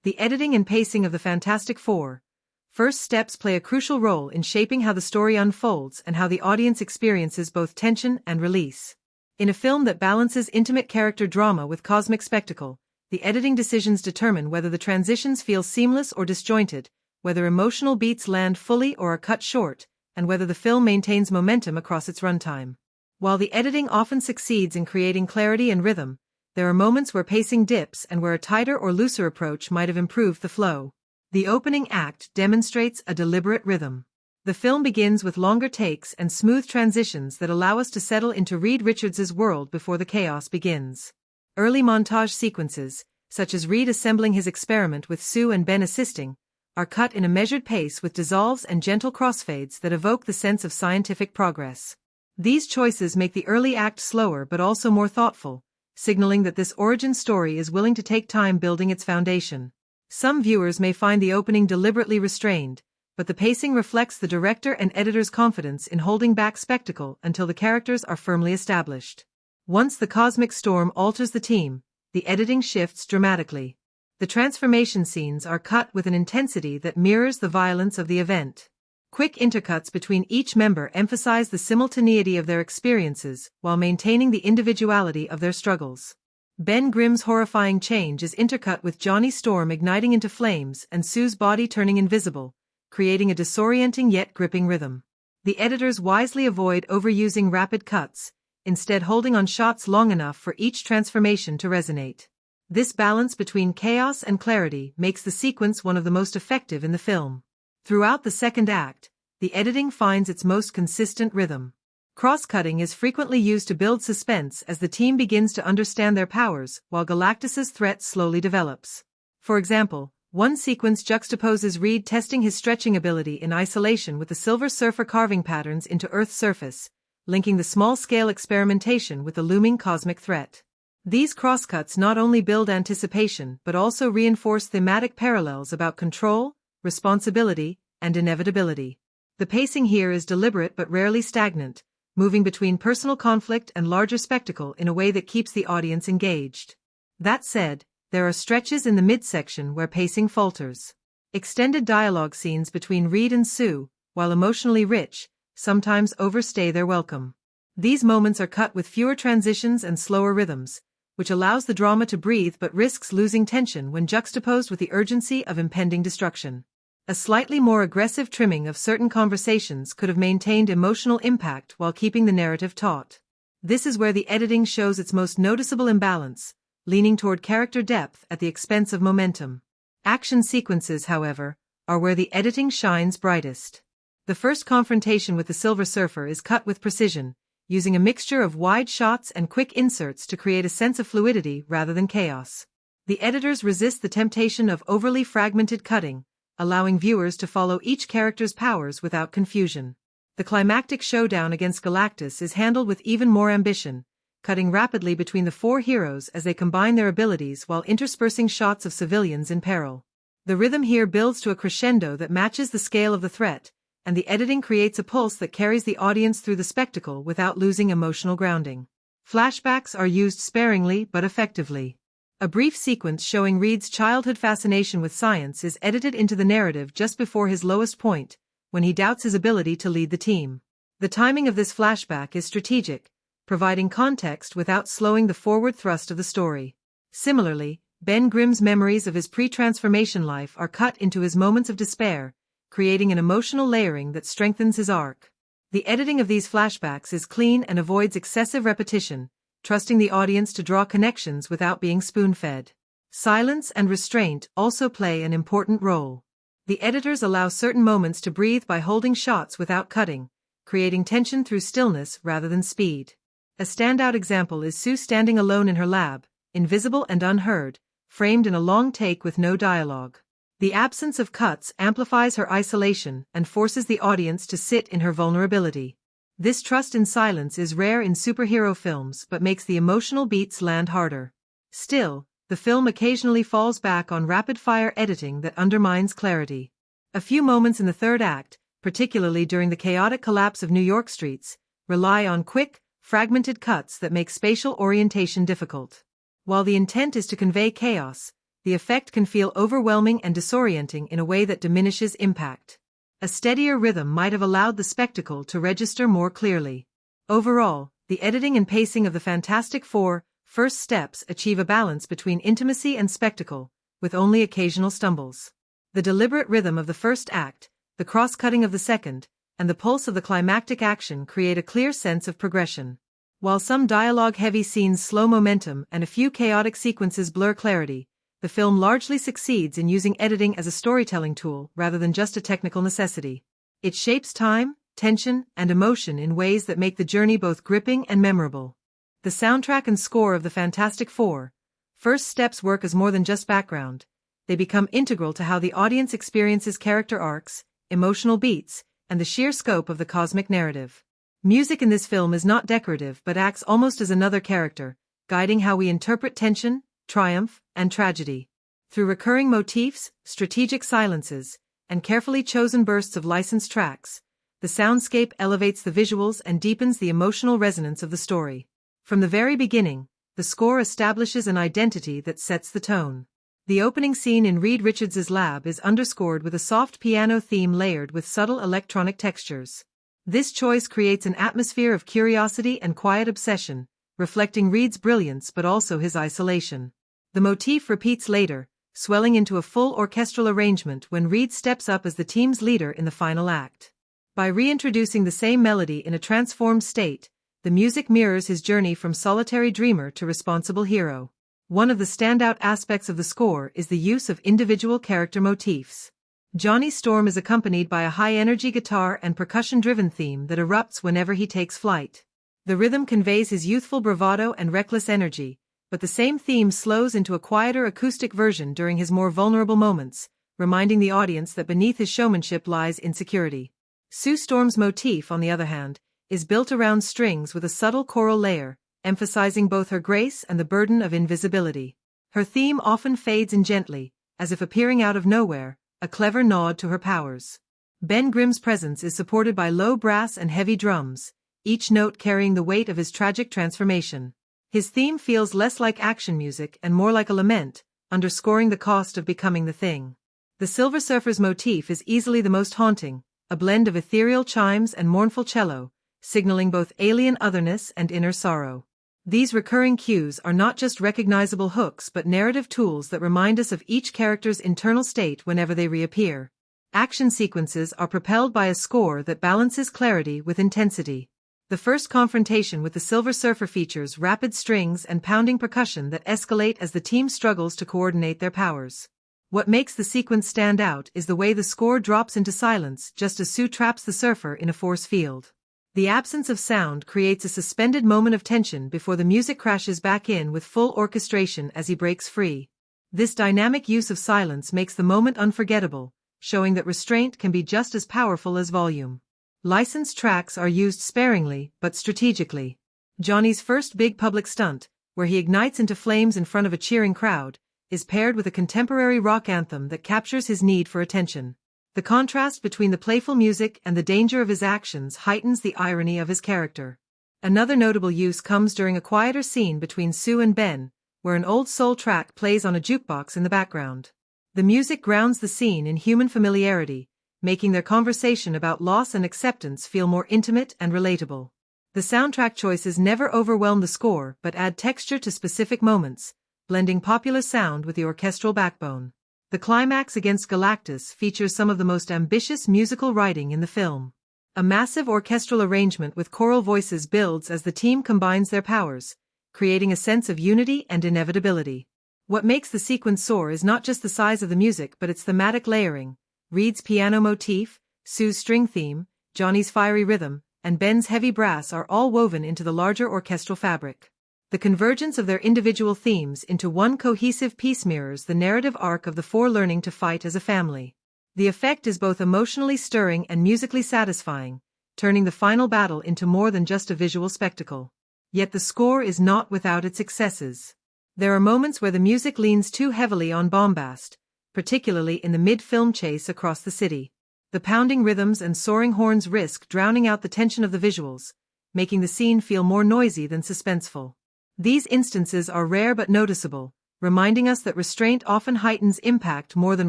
The editing and pacing of the Fantastic Four: First Steps play a crucial role in shaping how the story unfolds and how the audience experiences both tension and release. In a film that balances intimate character drama with cosmic spectacle, the editing decisions determine whether the transitions feel seamless or disjointed, whether emotional beats land fully or are cut short, and whether the film maintains momentum across its runtime. While the editing often succeeds in creating clarity and rhythm, there are moments where pacing dips and where a tighter or looser approach might have improved the flow. The opening act demonstrates a deliberate rhythm. The film begins with longer takes and smooth transitions that allow us to settle into Reed Richards's world before the chaos begins. Early montage sequences, such as Reed assembling his experiment with Sue and Ben assisting, are cut in a measured pace with dissolves and gentle crossfades that evoke the sense of scientific progress. These choices make the early act slower but also more thoughtful, signaling that this origin story is willing to take time building its foundation. Some viewers may find the opening deliberately restrained, but the pacing reflects the director and editor's confidence in holding back spectacle until the characters are firmly established. Once the cosmic storm alters the team, the editing shifts dramatically. The transformation scenes are cut with an intensity that mirrors the violence of the event. Quick intercuts between each member emphasize the simultaneity of their experiences while maintaining the individuality of their struggles. Ben Grimm's horrifying change is intercut with Johnny Storm igniting into flames and Sue's body turning invisible, creating a disorienting yet gripping rhythm. The editors wisely avoid overusing rapid cuts, instead holding on shots long enough for each transformation to resonate. This balance between chaos and clarity makes the sequence one of the most effective in the film. Throughout the second act, the editing finds its most consistent rhythm. Cross-cutting is frequently used to build suspense as the team begins to understand their powers while Galactus's threat slowly develops. For example, one sequence juxtaposes Reed testing his stretching ability in isolation with the Silver Surfer carving patterns into Earth's surface, linking the small-scale experimentation with the looming cosmic threat. These crosscuts not only build anticipation but also reinforce thematic parallels about control, responsibility, and inevitability. The pacing here is deliberate but rarely stagnant, moving between personal conflict and larger spectacle in a way that keeps the audience engaged. That said, there are stretches in the midsection where pacing falters. Extended dialogue scenes between Reed and Sue, while emotionally rich, sometimes overstay their welcome. These moments are cut with fewer transitions and slower rhythms, which allows the drama to breathe but risks losing tension when juxtaposed with the urgency of impending destruction. A slightly more aggressive trimming of certain conversations could have maintained emotional impact while keeping the narrative taut. This is where the editing shows its most noticeable imbalance, leaning toward character depth at the expense of momentum. Action sequences, however, are where the editing shines brightest. The first confrontation with the Silver Surfer is cut with precision, using a mixture of wide shots and quick inserts to create a sense of fluidity rather than chaos. The editors resist the temptation of overly fragmented cutting, allowing viewers to follow each character's powers without confusion. The climactic showdown against Galactus is handled with even more ambition, cutting rapidly between the four heroes as they combine their abilities while interspersing shots of civilians in peril. The rhythm here builds to a crescendo that matches the scale of the threat, and the editing creates a pulse that carries the audience through the spectacle without losing emotional grounding. Flashbacks are used sparingly but effectively. A brief sequence showing Reed's childhood fascination with science is edited into the narrative just before his lowest point, when he doubts his ability to lead the team. The timing of this flashback is strategic, providing context without slowing the forward thrust of the story. Similarly, Ben Grimm's memories of his pre-transformation life are cut into his moments of despair, creating an emotional layering that strengthens his arc. The editing of these flashbacks is clean and avoids excessive repetition, trusting the audience to draw connections without being spoon-fed. Silence and restraint also play an important role. The editors allow certain moments to breathe by holding shots without cutting, creating tension through stillness rather than speed. A standout example is Sue standing alone in her lab, invisible and unheard, framed in a long take with no dialogue. The absence of cuts amplifies her isolation and forces the audience to sit in her vulnerability. This trust in silence is rare in superhero films but makes the emotional beats land harder. Still, the film occasionally falls back on rapid-fire editing that undermines clarity. A few moments in the third act, particularly during the chaotic collapse of New York streets, rely on quick, fragmented cuts that make spatial orientation difficult. While the intent is to convey chaos, the effect can feel overwhelming and disorienting in a way that diminishes impact. A steadier rhythm might have allowed the spectacle to register more clearly. Overall, the editing and pacing of the Fantastic Four: First Steps achieve a balance between intimacy and spectacle, with only occasional stumbles. The deliberate rhythm of the first act, the cross-cutting of the second, and the pulse of the climactic action create a clear sense of progression. While some dialogue-heavy scenes slow momentum and a few chaotic sequences blur clarity, the film largely succeeds in using editing as a storytelling tool rather than just a technical necessity. It shapes time, tension, and emotion in ways that make the journey both gripping and memorable. The soundtrack and score of the Fantastic Four: First Steps work as more than just background. They become integral to how the audience experiences character arcs, emotional beats, and the sheer scope of the cosmic narrative. Music in this film is not decorative but acts almost as another character, guiding how we interpret tension, triumph, and tragedy. Through recurring motifs, strategic silences, and carefully chosen bursts of licensed tracks, the soundscape elevates the visuals and deepens the emotional resonance of the story. From the very beginning, the score establishes an identity that sets the tone. The opening scene in Reed Richards's lab is underscored with a soft piano theme layered with subtle electronic textures. This choice creates an atmosphere of curiosity and quiet obsession, reflecting Reed's brilliance but also his isolation. The motif repeats later, swelling into a full orchestral arrangement when Reed steps up as the team's leader in the final act. By reintroducing the same melody in a transformed state, the music mirrors his journey from solitary dreamer to responsible hero. One of the standout aspects of the score is the use of individual character motifs. Johnny Storm is accompanied by a high-energy guitar and percussion-driven theme that erupts whenever he takes flight. The rhythm conveys his youthful bravado and reckless energy, but the same theme slows into a quieter acoustic version during his more vulnerable moments, reminding the audience that beneath his showmanship lies insecurity. Sue Storm's motif, on the other hand, is built around strings with a subtle choral layer, emphasizing both her grace and the burden of invisibility. Her theme often fades in gently, as if appearing out of nowhere, a clever nod to her powers. Ben Grimm's presence is supported by low brass and heavy drums, each note carrying the weight of his tragic transformation. His theme feels less like action music and more like a lament, underscoring the cost of becoming the thing. The Silver Surfer's motif is easily the most haunting, a blend of ethereal chimes and mournful cello, signaling both alien otherness and inner sorrow. These recurring cues are not just recognizable hooks but narrative tools that remind us of each character's internal state whenever they reappear. Action sequences are propelled by a score that balances clarity with intensity. The first confrontation with the Silver Surfer features rapid strings and pounding percussion that escalate as the team struggles to coordinate their powers. What makes the sequence stand out is the way the score drops into silence just as Sue traps the surfer in a force field. The absence of sound creates a suspended moment of tension before the music crashes back in with full orchestration as he breaks free. This dynamic use of silence makes the moment unforgettable, showing that restraint can be just as powerful as volume. Licensed tracks are used sparingly but strategically. Johnny's first big public stunt, where he ignites into flames in front of a cheering crowd, is paired with a contemporary rock anthem that captures his need for attention. The contrast between the playful music and the danger of his actions heightens the irony of his character. Another notable use comes during a quieter scene between Sue and Ben, where an old soul track plays on a jukebox in the background. The music grounds the scene in human familiarity, making their conversation about loss and acceptance feel more intimate and relatable. The soundtrack choices never overwhelm the score but add texture to specific moments, blending popular sound with the orchestral backbone. The climax against Galactus features some of the most ambitious musical writing in the film. A massive orchestral arrangement with choral voices builds as the team combines their powers, creating a sense of unity and inevitability. What makes the sequence soar is not just the size of the music but its thematic layering. Reed's piano motif, Sue's string theme, Johnny's fiery rhythm, and Ben's heavy brass are all woven into the larger orchestral fabric. The convergence of their individual themes into one cohesive piece mirrors the narrative arc of the four learning to fight as a family. The effect is both emotionally stirring and musically satisfying, turning the final battle into more than just a visual spectacle. Yet the score is not without its excesses. There are moments where the music leans too heavily on bombast, particularly in the mid-film chase across the city. The pounding rhythms and soaring horns risk drowning out the tension of the visuals, making the scene feel more noisy than suspenseful. These instances are rare but noticeable, reminding us that restraint often heightens impact more than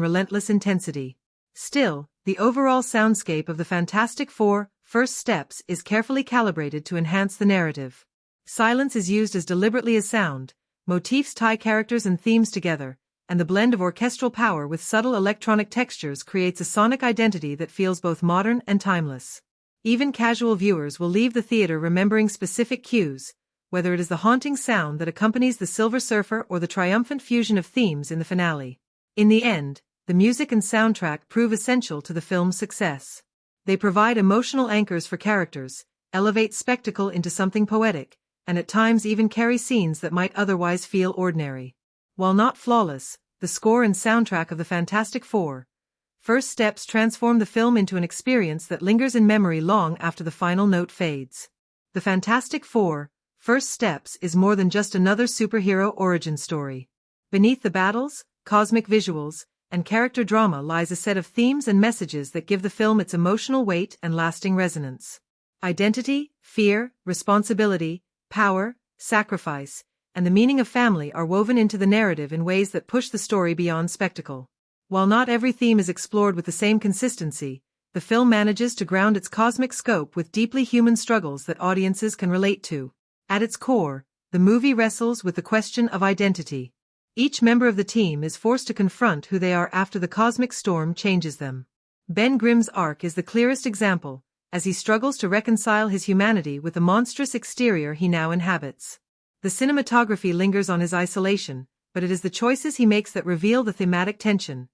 relentless intensity. Still, the overall soundscape of the Fantastic Four: First Steps is carefully calibrated to enhance the narrative. Silence is used as deliberately as sound, motifs tie characters and themes together, and the blend of orchestral power with subtle electronic textures creates a sonic identity that feels both modern and timeless. Even casual viewers will leave the theater remembering specific cues, whether it is the haunting sound that accompanies the Silver Surfer or the triumphant fusion of themes in the finale. In the end, the music and soundtrack prove essential to the film's success. They provide emotional anchors for characters, elevate spectacle into something poetic, and at times even carry scenes that might otherwise feel ordinary. While not flawless, the score and soundtrack of the Fantastic Four: First Steps transform the film into an experience that lingers in memory long after the final note fades. The Fantastic Four: First Steps is more than just another superhero origin story. Beneath the battles, cosmic visuals, and character drama lies a set of themes and messages that give the film its emotional weight and lasting resonance. Identity, fear, responsibility, power, sacrifice, and the meaning of family are woven into the narrative in ways that push the story beyond spectacle. While not every theme is explored with the same consistency, the film manages to ground its cosmic scope with deeply human struggles that audiences can relate to. At its core, the movie wrestles with the question of identity. Each member of the team is forced to confront who they are after the cosmic storm changes them. Ben Grimm's arc is the clearest example, as he struggles to reconcile his humanity with the monstrous exterior he now inhabits. The cinematography lingers on his isolation, but it is the choices he makes that reveal the thematic tension.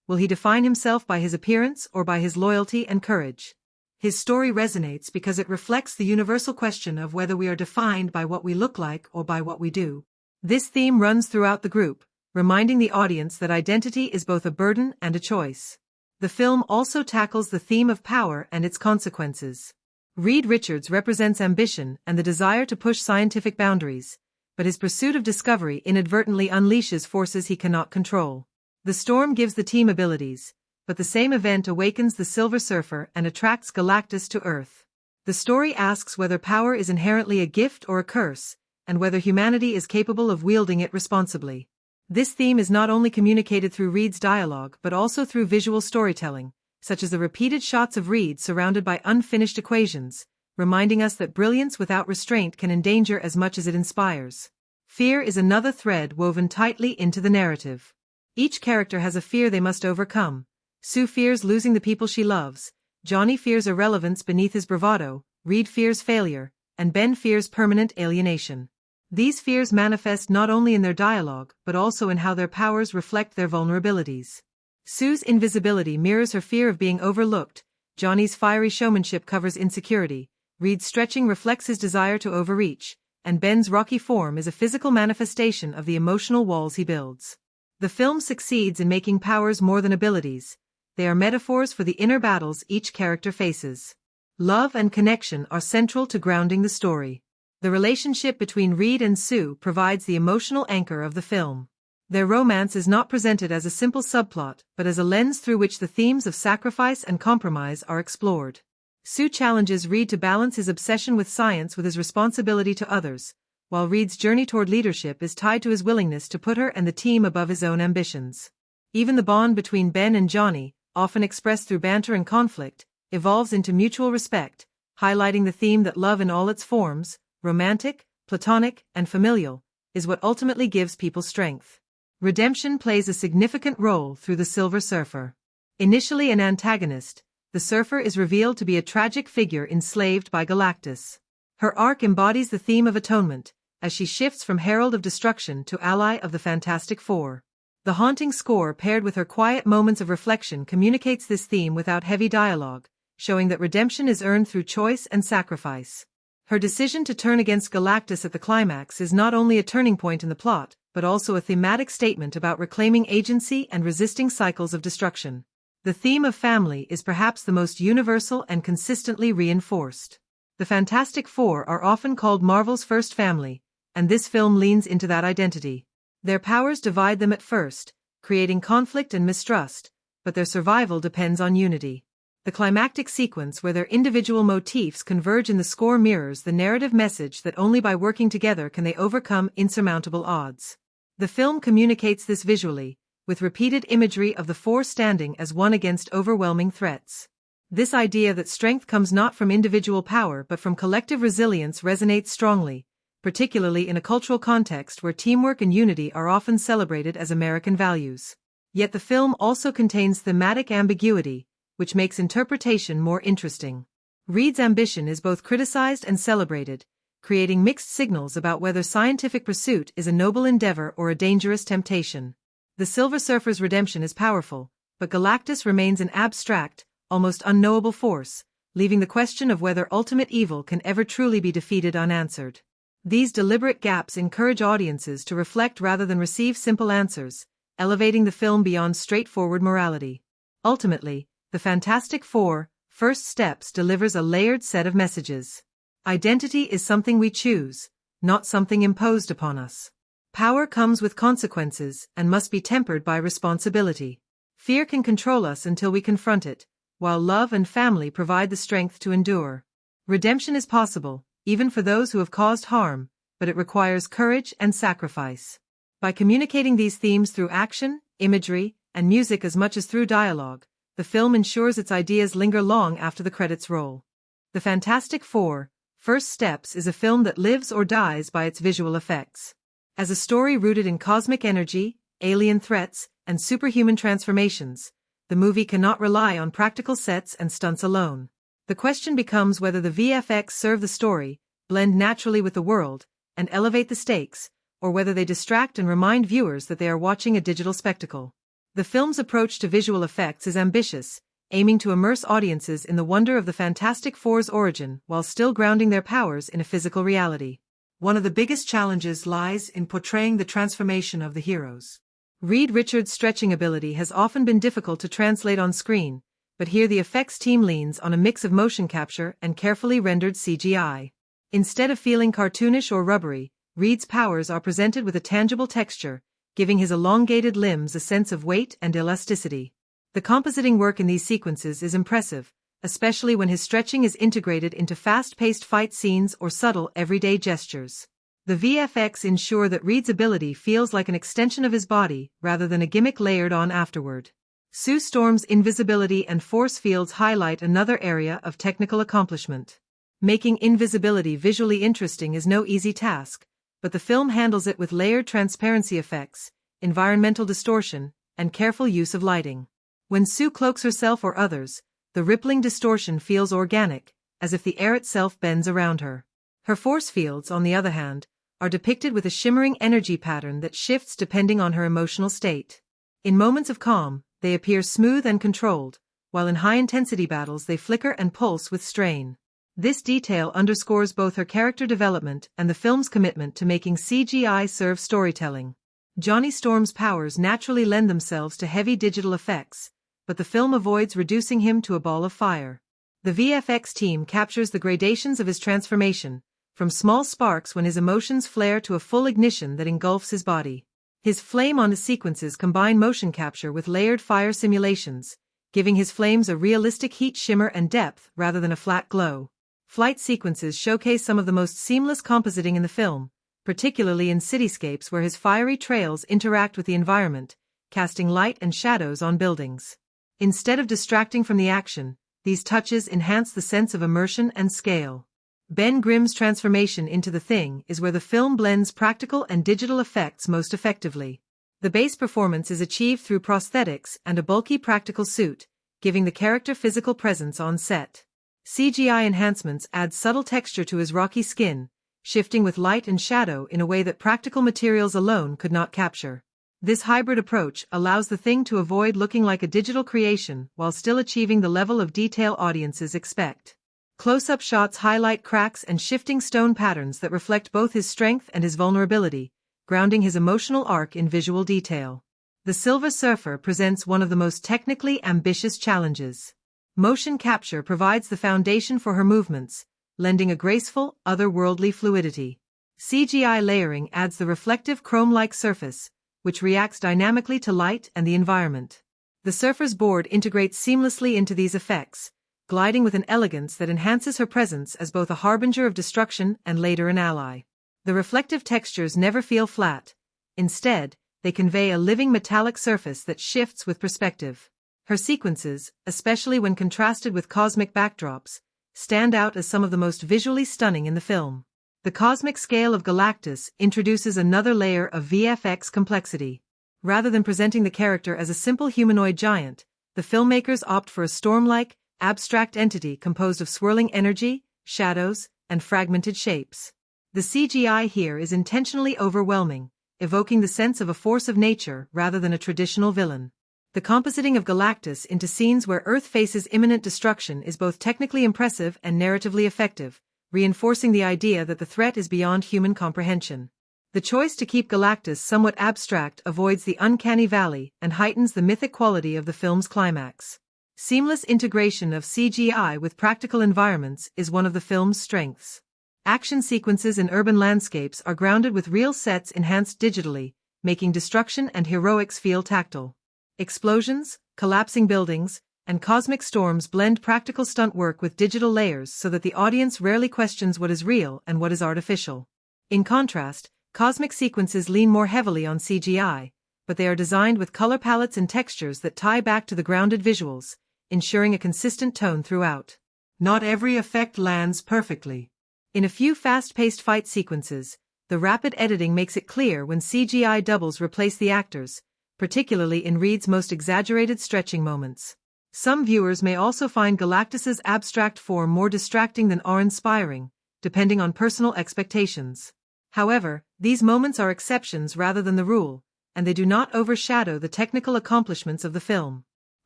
Will he define himself by his appearance or by his loyalty and courage? His story resonates because it reflects the universal question of whether we are defined by what we look like or by what we do. This theme runs throughout the group, reminding the audience that identity is both a burden and a choice. The film also tackles the theme of power and its consequences. Reed Richards represents ambition and the desire to push scientific boundaries, but his pursuit of discovery inadvertently unleashes forces he cannot control. The storm gives the team abilities, but the same event awakens the Silver Surfer and attracts Galactus to Earth. The story asks whether power is inherently a gift or a curse, and whether humanity is capable of wielding it responsibly. This theme is not only communicated through Reed's dialogue but also through visual storytelling, such as the repeated shots of Reed surrounded by unfinished equations, reminding us that brilliance without restraint can endanger as much as it inspires. Fear is another thread woven tightly into the narrative. Each character has a fear they must overcome. Sue fears losing the people she loves, Johnny fears irrelevance beneath his bravado, Reed fears failure, and Ben fears permanent alienation. These fears manifest not only in their dialogue but also in how their powers reflect their vulnerabilities. Sue's invisibility mirrors her fear of being overlooked, Johnny's fiery showmanship covers insecurity, Reed's stretching reflects his desire to overreach, and Ben's rocky form is a physical manifestation of the emotional walls he builds. The film succeeds in making powers more than abilities. They are metaphors for the inner battles each character faces. Love and connection are central to grounding the story. The relationship between Reed and Sue provides the emotional anchor of the film. Their romance is not presented as a simple subplot but as a lens through which the themes of sacrifice and compromise are explored. Sue challenges Reed to balance his obsession with science with his responsibility to others, while Reed's journey toward leadership is tied to his willingness to put her and the team above his own ambitions. Even the bond between Ben and Johnny, often expressed through banter and conflict, evolves into mutual respect, highlighting the theme that love in all its forms, romantic, platonic, and familial, is what ultimately gives people strength. Redemption plays a significant role through the Silver Surfer. Initially an antagonist, the Surfer is revealed to be a tragic figure enslaved by Galactus. Her arc embodies the theme of atonement, as she shifts from herald of destruction to ally of the Fantastic Four. The haunting score paired with her quiet moments of reflection communicates this theme without heavy dialogue, showing that redemption is earned through choice and sacrifice. Her decision to turn against Galactus at the climax is not only a turning point in the plot, but also a thematic statement about reclaiming agency and resisting cycles of destruction. The theme of family is perhaps the most universal and consistently reinforced. The Fantastic Four are often called Marvel's first family, and this film leans into that identity. Their powers divide them at first, creating conflict and mistrust, but their survival depends on unity. The climactic sequence where their individual motifs converge in the score mirrors the narrative message that only by working together can they overcome insurmountable odds. The film communicates this visually, with repeated imagery of the four standing as one against overwhelming threats. This idea that strength comes not from individual power but from collective resilience resonates strongly, particularly in a cultural context where teamwork and unity are often celebrated as American values. Yet the film also contains thematic ambiguity, which makes interpretation more interesting. Reed's ambition is both criticized and celebrated, creating mixed signals about whether scientific pursuit is a noble endeavor or a dangerous temptation. The Silver Surfer's redemption is powerful, but Galactus remains an abstract, almost unknowable force, leaving the question of whether ultimate evil can ever truly be defeated unanswered. These deliberate gaps encourage audiences to reflect rather than receive simple answers, elevating the film beyond straightforward morality. Ultimately, The Fantastic Four: First Steps delivers a layered set of messages. Identity is something we choose, not something imposed upon us. Power comes with consequences and must be tempered by responsibility. Fear can control us until we confront it, while love and family provide the strength to endure. Redemption is possible, even for those who have caused harm, but it requires courage and sacrifice. By communicating these themes through action, imagery, and music as much as through dialogue, the film ensures its ideas linger long after the credits roll. The Fantastic Four: First Steps is a film that lives or dies by its visual effects. As a story rooted in cosmic energy, alien threats, and superhuman transformations, the movie cannot rely on practical sets and stunts alone. The question becomes whether the VFX serve the story, blend naturally with the world, and elevate the stakes, or whether they distract and remind viewers that they are watching a digital spectacle. The film's approach to visual effects is ambitious, aiming to immerse audiences in the wonder of the Fantastic Four's origin while still grounding their powers in a physical reality. One of the biggest challenges lies in portraying the transformation of the heroes. Reed Richards' stretching ability has often been difficult to translate on screen, but here the effects team leans on a mix of motion capture and carefully rendered CGI. Instead of feeling cartoonish or rubbery, Reed's powers are presented with a tangible texture, giving his elongated limbs a sense of weight and elasticity. The compositing work in these sequences is impressive, especially when his stretching is integrated into fast-paced fight scenes or subtle everyday gestures. The VFX ensure that Reed's ability feels like an extension of his body rather than a gimmick layered on afterward. Sue Storm's invisibility and force fields highlight another area of technical accomplishment. Making invisibility visually interesting is no easy task, but the film handles it with layered transparency effects, environmental distortion, and careful use of lighting. When Sue cloaks herself or others, the rippling distortion feels organic, as if the air itself bends around her. Her force fields, on the other hand, are depicted with a shimmering energy pattern that shifts depending on her emotional state. In moments of calm, they appear smooth and controlled, while in high-intensity battles they flicker and pulse with strain. This detail underscores both her character development and the film's commitment to making CGI serve storytelling. Johnny Storm's powers naturally lend themselves to heavy digital effects, but the film avoids reducing him to a ball of fire. The VFX team captures the gradations of his transformation, from small sparks when his emotions flare to a full ignition that engulfs his body. His flame-on sequences combine motion capture with layered fire simulations, giving his flames a realistic heat shimmer and depth rather than a flat glow. Flight sequences showcase some of the most seamless compositing in the film, particularly in cityscapes where his fiery trails interact with the environment, casting light and shadows on buildings. Instead of distracting from the action, these touches enhance the sense of immersion and scale. Ben Grimm's transformation into the Thing is where the film blends practical and digital effects most effectively. The base performance is achieved through prosthetics and a bulky practical suit, giving the character physical presence on set. CGI enhancements add subtle texture to his rocky skin, shifting with light and shadow in a way that practical materials alone could not capture. This hybrid approach allows the Thing to avoid looking like a digital creation while still achieving the level of detail audiences expect. Close-up shots highlight cracks and shifting stone patterns that reflect both his strength and his vulnerability, grounding his emotional arc in visual detail. The Silver Surfer presents one of the most technically ambitious challenges. Motion capture provides the foundation for her movements, lending a graceful, otherworldly fluidity. CGI layering adds the reflective chrome-like surface, which reacts dynamically to light and the environment. The surfer's board integrates seamlessly into these effects, gliding with an elegance that enhances her presence as both a harbinger of destruction and later an ally. The reflective textures never feel flat. Instead, they convey a living metallic surface that shifts with perspective. Her sequences, especially when contrasted with cosmic backdrops, stand out as some of the most visually stunning in the film. The cosmic scale of Galactus introduces another layer of VFX complexity. Rather than presenting the character as a simple humanoid giant, the filmmakers opt for a storm-like, abstract entity composed of swirling energy, shadows, and fragmented shapes. The CGI here is intentionally overwhelming, evoking the sense of a force of nature rather than a traditional villain. The compositing of Galactus into scenes where Earth faces imminent destruction is both technically impressive and narratively effective, reinforcing the idea that the threat is beyond human comprehension. The choice to keep Galactus somewhat abstract avoids the uncanny valley and heightens the mythic quality of the film's climax. Seamless integration of CGI with practical environments is one of the film's strengths. Action sequences in urban landscapes are grounded with real sets enhanced digitally, making destruction and heroics feel tactile. Explosions, collapsing buildings, and cosmic storms blend practical stunt work with digital layers so that the audience rarely questions what is real and what is artificial. In contrast, cosmic sequences lean more heavily on CGI, but they are designed with color palettes and textures that tie back to the grounded visuals, ensuring a consistent tone throughout. Not every effect lands perfectly. In a few fast-paced fight sequences, the rapid editing makes it clear when CGI doubles replace the actors, particularly in Reed's most exaggerated stretching moments. Some viewers may also find Galactus's abstract form more distracting than awe-inspiring, depending on personal expectations. However, these moments are exceptions rather than the rule, and they do not overshadow the technical accomplishments of the film.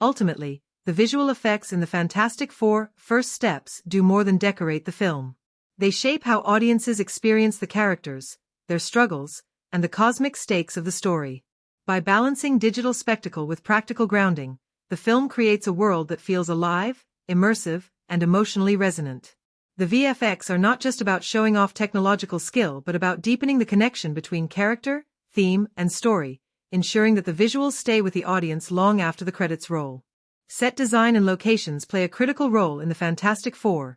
Ultimately, the visual effects in the Fantastic Four: First Steps do more than decorate the film. They shape how audiences experience the characters, their struggles, and the cosmic stakes of the story. By balancing digital spectacle with practical grounding, the film creates a world that feels alive, immersive, and emotionally resonant. The VFX are not just about showing off technological skill but about deepening the connection between character, theme, and story, ensuring that the visuals stay with the audience long after the credits roll. Set design and locations play a critical role in the Fantastic Four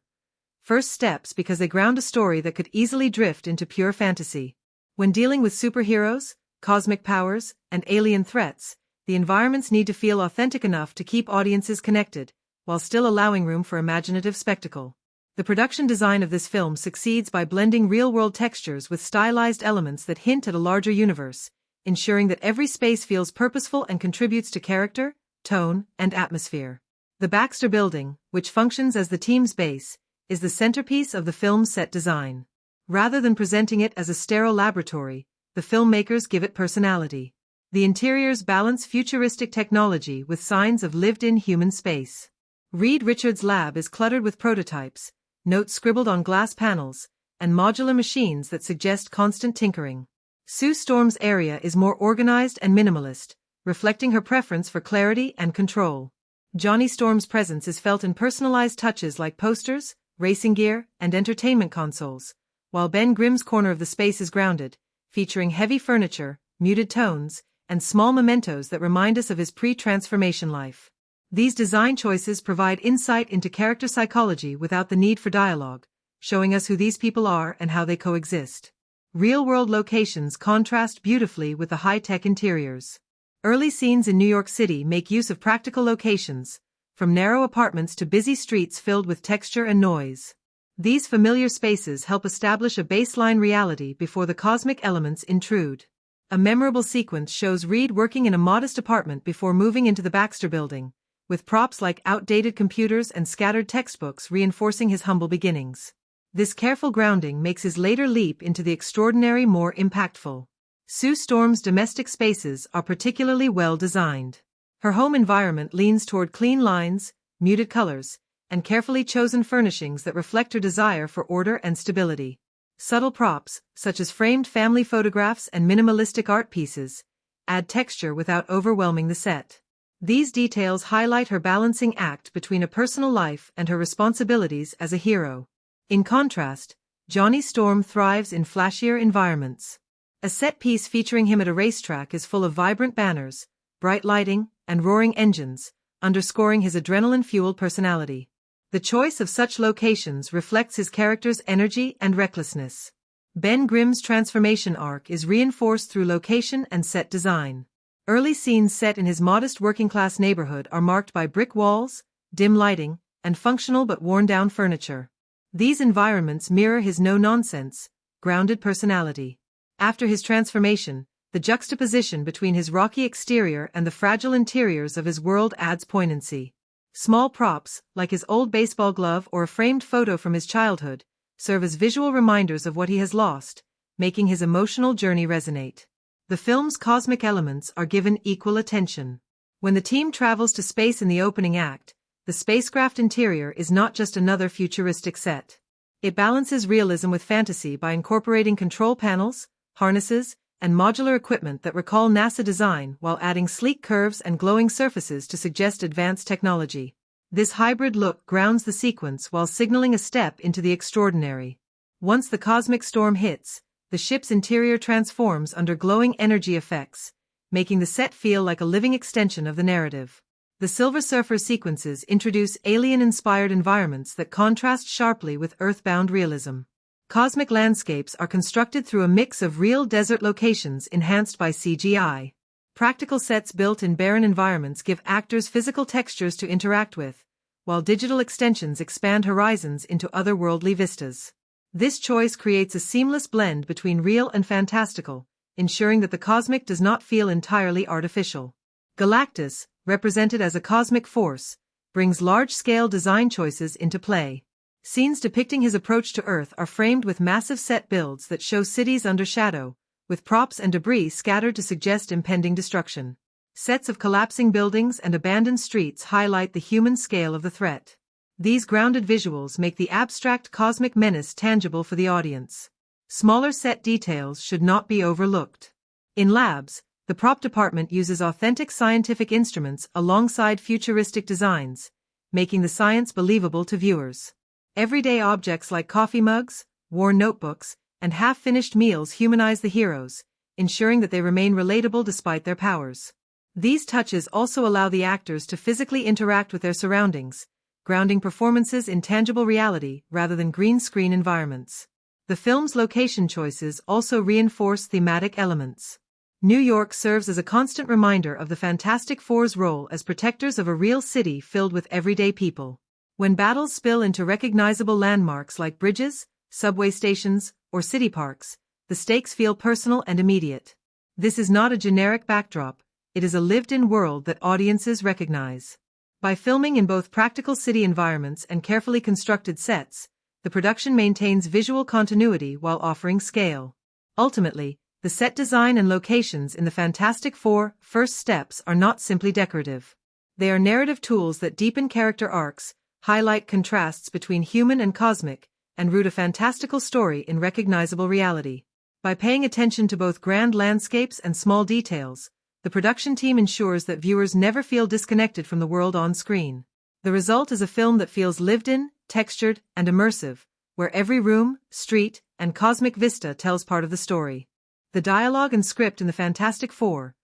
first steps because they ground a story that could easily drift into pure fantasy. When dealing with superheroes, cosmic powers, and alien threats, the environments need to feel authentic enough to keep audiences connected, while still allowing room for imaginative spectacle. The production design of this film succeeds by blending real-world textures with stylized elements that hint at a larger universe, ensuring that every space feels purposeful and contributes to character, tone, and atmosphere. The Baxter Building, which functions as the team's base, is the centerpiece of the film's set design. Rather than presenting it as a sterile laboratory, the filmmakers give it personality. The interiors balance futuristic technology with signs of lived-in human space. Reed Richards' lab is cluttered with prototypes, notes scribbled on glass panels, and modular machines that suggest constant tinkering. Sue Storm's area is more organized and minimalist, reflecting her preference for clarity and control. Johnny Storm's presence is felt in personalized touches like posters, racing gear, and entertainment consoles, while Ben Grimm's corner of the space is grounded, featuring heavy furniture, muted tones, and small mementos that remind us of his pre-transformation life. These design choices provide insight into character psychology without the need for dialogue, showing us who these people are and how they coexist. Real-world locations contrast beautifully with the high-tech interiors. Early scenes in New York City make use of practical locations, from narrow apartments to busy streets filled with texture and noise. These familiar spaces help establish a baseline reality before the cosmic elements intrude. A memorable sequence shows Reed working in a modest apartment before moving into the Baxter Building, with props like outdated computers and scattered textbooks reinforcing his humble beginnings. This careful grounding makes his later leap into the extraordinary more impactful. Sue Storm's domestic spaces are particularly well designed. Her home environment leans toward clean lines, muted colors, and carefully chosen furnishings that reflect her desire for order and stability. Subtle props, such as framed family photographs and minimalistic art pieces, add texture without overwhelming the set. These details highlight her balancing act between a personal life and her responsibilities as a hero. In contrast, Johnny Storm thrives in flashier environments. A set piece featuring him at a racetrack is full of vibrant banners, bright lighting, and roaring engines, underscoring his adrenaline-fueled personality. The choice of such locations reflects his character's energy and recklessness. Ben Grimm's transformation arc is reinforced through location and set design. Early scenes set in his modest working-class neighborhood are marked by brick walls, dim lighting, and functional but worn-down furniture. These environments mirror his no-nonsense, grounded personality. After his transformation, the juxtaposition between his rocky exterior and the fragile interiors of his world adds poignancy. Small props, like his old baseball glove or a framed photo from his childhood, serve as visual reminders of what he has lost, making his emotional journey resonate. The film's cosmic elements are given equal attention. When the team travels to space in the opening act, the spacecraft interior is not just another futuristic set. It balances realism with fantasy by incorporating control panels, harnesses, and modular equipment that recall NASA design while adding sleek curves and glowing surfaces to suggest advanced technology. This hybrid look grounds the sequence while signaling a step into the extraordinary. Once the cosmic storm hits, the ship's interior transforms under glowing energy effects, making the set feel like a living extension of the narrative. The Silver Surfer sequences introduce alien-inspired environments that contrast sharply with earthbound realism. Cosmic landscapes are constructed through a mix of real desert locations enhanced by CGI. Practical sets built in barren environments give actors physical textures to interact with, while digital extensions expand horizons into otherworldly vistas. This choice creates a seamless blend between real and fantastical, ensuring that the cosmic does not feel entirely artificial. Galactus, represented as a cosmic force, brings large-scale design choices into play. Scenes depicting his approach to Earth are framed with massive set builds that show cities under shadow, with props and debris scattered to suggest impending destruction. Sets of collapsing buildings and abandoned streets highlight the human scale of the threat. These grounded visuals make the abstract cosmic menace tangible for the audience. Smaller set details should not be overlooked. In labs, The prop department uses authentic scientific instruments alongside futuristic designs, making the science believable to viewers. Everyday objects like coffee mugs, worn notebooks, and half-finished meals humanize the heroes, ensuring that they remain relatable despite their powers. These touches also allow the actors to physically interact with their surroundings, grounding performances in tangible reality rather than green screen environments. The film's location choices also reinforce thematic elements. New York serves as a constant reminder of the Fantastic Four's role as protectors of a real city filled with everyday people. When battles spill into recognizable landmarks like bridges, subway stations, or city parks, the stakes feel personal and immediate. This is not a generic backdrop, it is a lived-in world that audiences recognize. By filming in both practical city environments and carefully constructed sets, the production maintains visual continuity while offering scale. Ultimately, the set design and locations in the Fantastic Four: First Steps are not simply decorative. They are narrative tools that deepen character arcs, highlight contrasts between human and cosmic, and root a fantastical story in recognizable reality. By paying attention to both grand landscapes and small details, the production team ensures that viewers never feel disconnected from the world on screen. The result is a film that feels lived in, textured, and immersive, where every room, street, and cosmic vista tells part of the story. The dialogue and script in the Fantastic Four: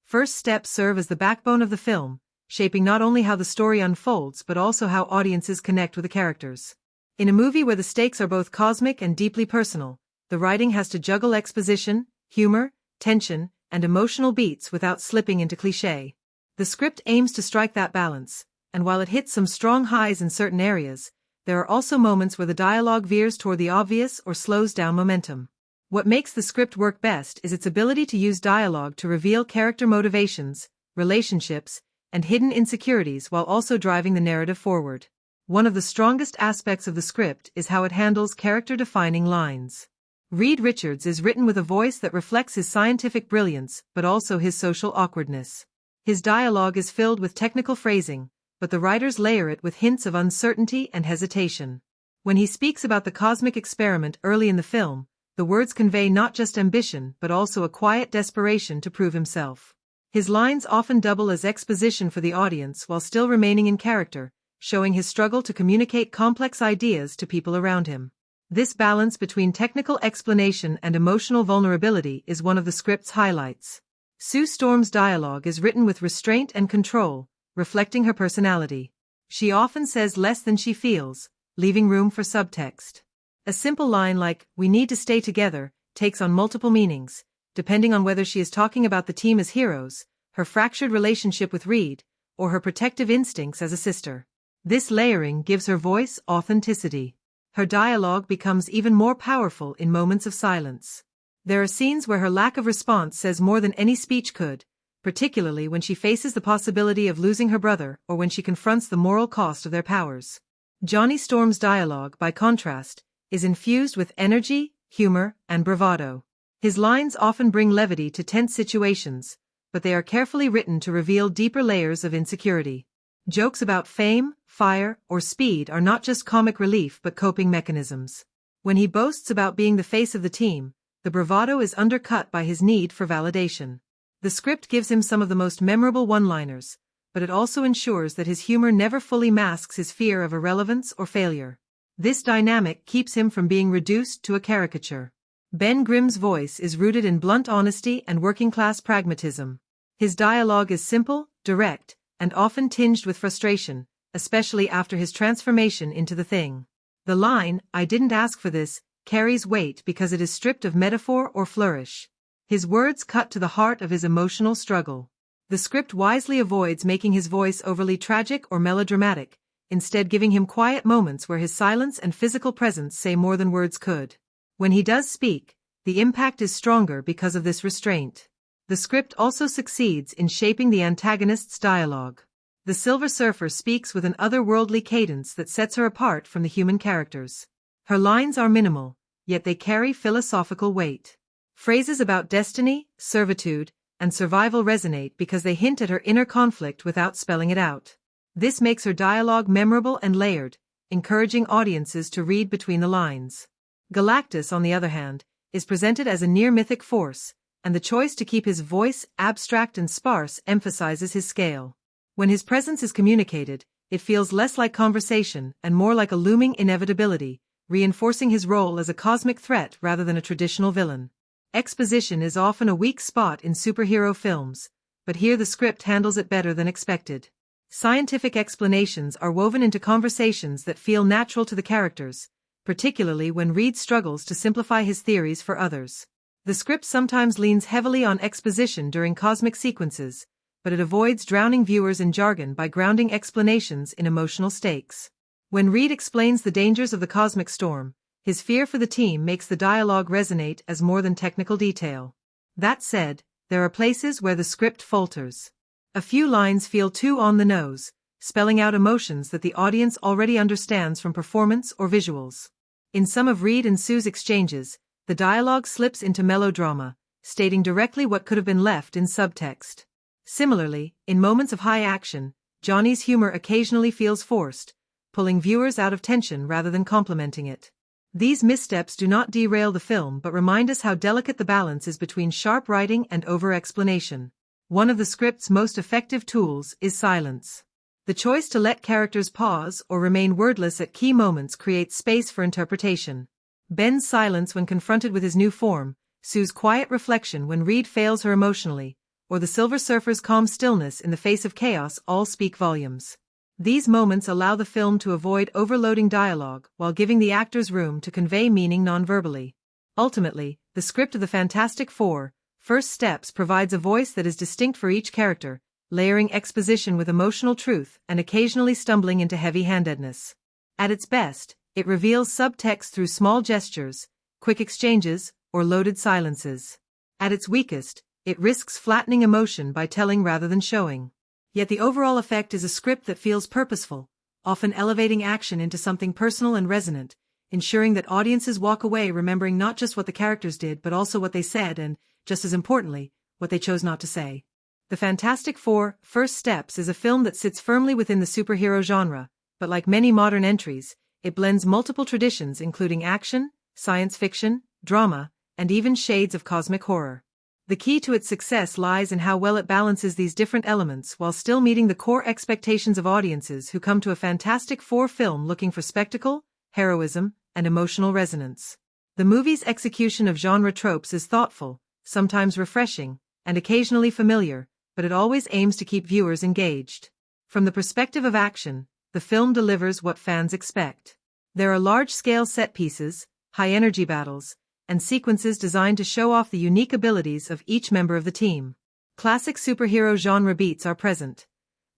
First Steps serve as the backbone of the film, shaping not only how the story unfolds but also how audiences connect with the characters. In a movie where the stakes are both cosmic and deeply personal, the writing has to juggle exposition, humor, tension, and emotional beats without slipping into cliché. The script aims to strike that balance, and while it hits some strong highs in certain areas, there are also moments where the dialogue veers toward the obvious or slows down momentum. What makes the script work best is its ability to use dialogue to reveal character motivations, relationships, and hidden insecurities while also driving the narrative forward. One of the strongest aspects of the script is how it handles character-defining lines. Reed Richards is written with a voice that reflects his scientific brilliance but also his social awkwardness. His dialogue is filled with technical phrasing, but the writers layer it with hints of uncertainty and hesitation. When he speaks about the cosmic experiment early in the film, the words convey not just ambition but also a quiet desperation to prove himself. His lines often double as exposition for the audience while still remaining in character, showing his struggle to communicate complex ideas to people around him. This balance between technical explanation and emotional vulnerability is one of the script's highlights. Sue Storm's dialogue is written with restraint and control, reflecting her personality. She often says less than she feels, leaving room for subtext. A simple line like, "We need to stay together," takes on multiple meanings, depending on whether she is talking about the team as heroes, her fractured relationship with Reed, or her protective instincts as a sister. This layering gives her voice authenticity. Her dialogue becomes even more powerful in moments of silence. There are scenes where her lack of response says more than any speech could, particularly when she faces the possibility of losing her brother or when she confronts the moral cost of their powers. Johnny Storm's dialogue, by contrast, is infused with energy, humor, and bravado. His lines often bring levity to tense situations, but they are carefully written to reveal deeper layers of insecurity. Jokes about fame, fire, or speed are not just comic relief but coping mechanisms. When he boasts about being the face of the team, the bravado is undercut by his need for validation. The script gives him some of the most memorable one-liners, but it also ensures that his humor never fully masks his fear of irrelevance or failure. This dynamic keeps him from being reduced to a caricature. Ben Grimm's voice is rooted in blunt honesty and working-class pragmatism. His dialogue is simple, direct, and often tinged with frustration, especially after his transformation into the Thing. The line, "I didn't ask for this," carries weight because it is stripped of metaphor or flourish. His words cut to the heart of his emotional struggle. The script wisely avoids making his voice overly tragic or melodramatic, instead giving him quiet moments where his silence and physical presence say more than words could. When he does speak, the impact is stronger because of this restraint. The script also succeeds in shaping the antagonist's dialogue. The Silver Surfer speaks with an otherworldly cadence that sets her apart from the human characters. Her lines are minimal, yet they carry philosophical weight. Phrases about destiny, servitude, and survival resonate because they hint at her inner conflict without spelling it out. This makes her dialogue memorable and layered, encouraging audiences to read between the lines. Galactus, on the other hand, is presented as a near-mythic force, and the choice to keep his voice abstract and sparse emphasizes his scale. When his presence is communicated, it feels less like conversation and more like a looming inevitability, reinforcing his role as a cosmic threat rather than a traditional villain. Exposition is often a weak spot in superhero films, but here the script handles it better than expected. Scientific explanations are woven into conversations that feel natural to the characters, particularly when Reed struggles to simplify his theories for others. The script sometimes leans heavily on exposition during cosmic sequences, but it avoids drowning viewers in jargon by grounding explanations in emotional stakes. When Reed explains the dangers of the cosmic storm, his fear for the team makes the dialogue resonate as more than technical detail. That said, there are places where the script falters. A few lines feel too on the nose, spelling out emotions that the audience already understands from performance or visuals. In some of Reed and Sue's exchanges, the dialogue slips into melodrama, stating directly what could have been left in subtext. Similarly, in moments of high action, Johnny's humor occasionally feels forced, pulling viewers out of tension rather than complementing it. These missteps do not derail the film but remind us how delicate the balance is between sharp writing and over-explanation. One of the script's most effective tools is silence. The choice to let characters pause or remain wordless at key moments creates space for interpretation. Ben's silence when confronted with his new form, Sue's quiet reflection when Reed fails her emotionally, or the Silver Surfer's calm stillness in the face of chaos all speak volumes. These moments allow the film to avoid overloading dialogue while giving the actors room to convey meaning nonverbally. Ultimately, the script of the Fantastic Four, First Steps provides a voice that is distinct for each character, layering exposition with emotional truth and occasionally stumbling into heavy-handedness. At its best, it reveals subtext through small gestures, quick exchanges, or loaded silences. At its weakest, it risks flattening emotion by telling rather than showing. Yet the overall effect is a script that feels purposeful, often elevating action into something personal and resonant, ensuring that audiences walk away remembering not just what the characters did but also what they said and, just as importantly, what they chose not to say. The Fantastic Four, First Steps is a film that sits firmly within the superhero genre, but like many modern entries, it blends multiple traditions including action, science fiction, drama, and even shades of cosmic horror. The key to its success lies in how well it balances these different elements while still meeting the core expectations of audiences who come to a Fantastic Four film looking for spectacle, heroism, and emotional resonance. The movie's execution of genre tropes is thoughtful, sometimes refreshing, and occasionally familiar, but it always aims to keep viewers engaged. From the perspective of action, the film delivers what fans expect. There are large-scale set pieces, high-energy battles, and sequences designed to show off the unique abilities of each member of the team. Classic superhero genre beats are present.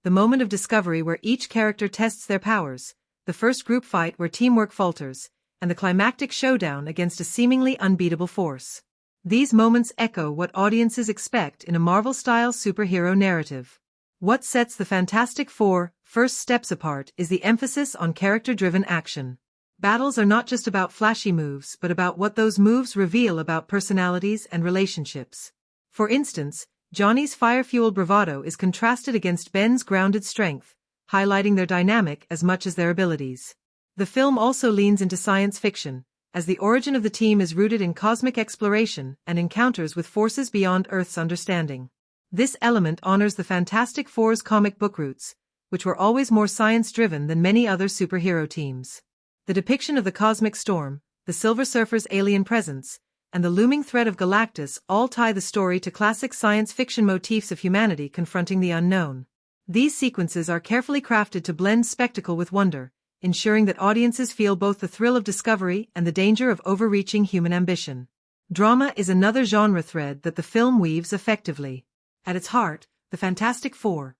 The moment of discovery where each character tests their powers, the first group fight where teamwork falters, and the climactic showdown against a seemingly unbeatable force. These moments echo what audiences expect in a Marvel-style superhero narrative. What sets the Fantastic Four, First Steps apart is the emphasis on character-driven action. Battles are not just about flashy moves but about what those moves reveal about personalities and relationships. For instance, Johnny's fire-fueled bravado is contrasted against Ben's grounded strength, highlighting their dynamic as much as their abilities. The film also leans into science fiction, as the origin of the team is rooted in cosmic exploration and encounters with forces beyond Earth's understanding. This element honors the Fantastic Four's comic book roots, which were always more science-driven than many other superhero teams. The depiction of the cosmic storm, the Silver Surfer's alien presence, and the looming threat of Galactus all tie the story to classic science fiction motifs of humanity confronting the unknown. These sequences are carefully crafted to blend spectacle with wonder, ensuring that audiences feel both the thrill of discovery and the danger of overreaching human ambition. Drama is another genre thread that the film weaves effectively. At its heart, the Fantastic Four,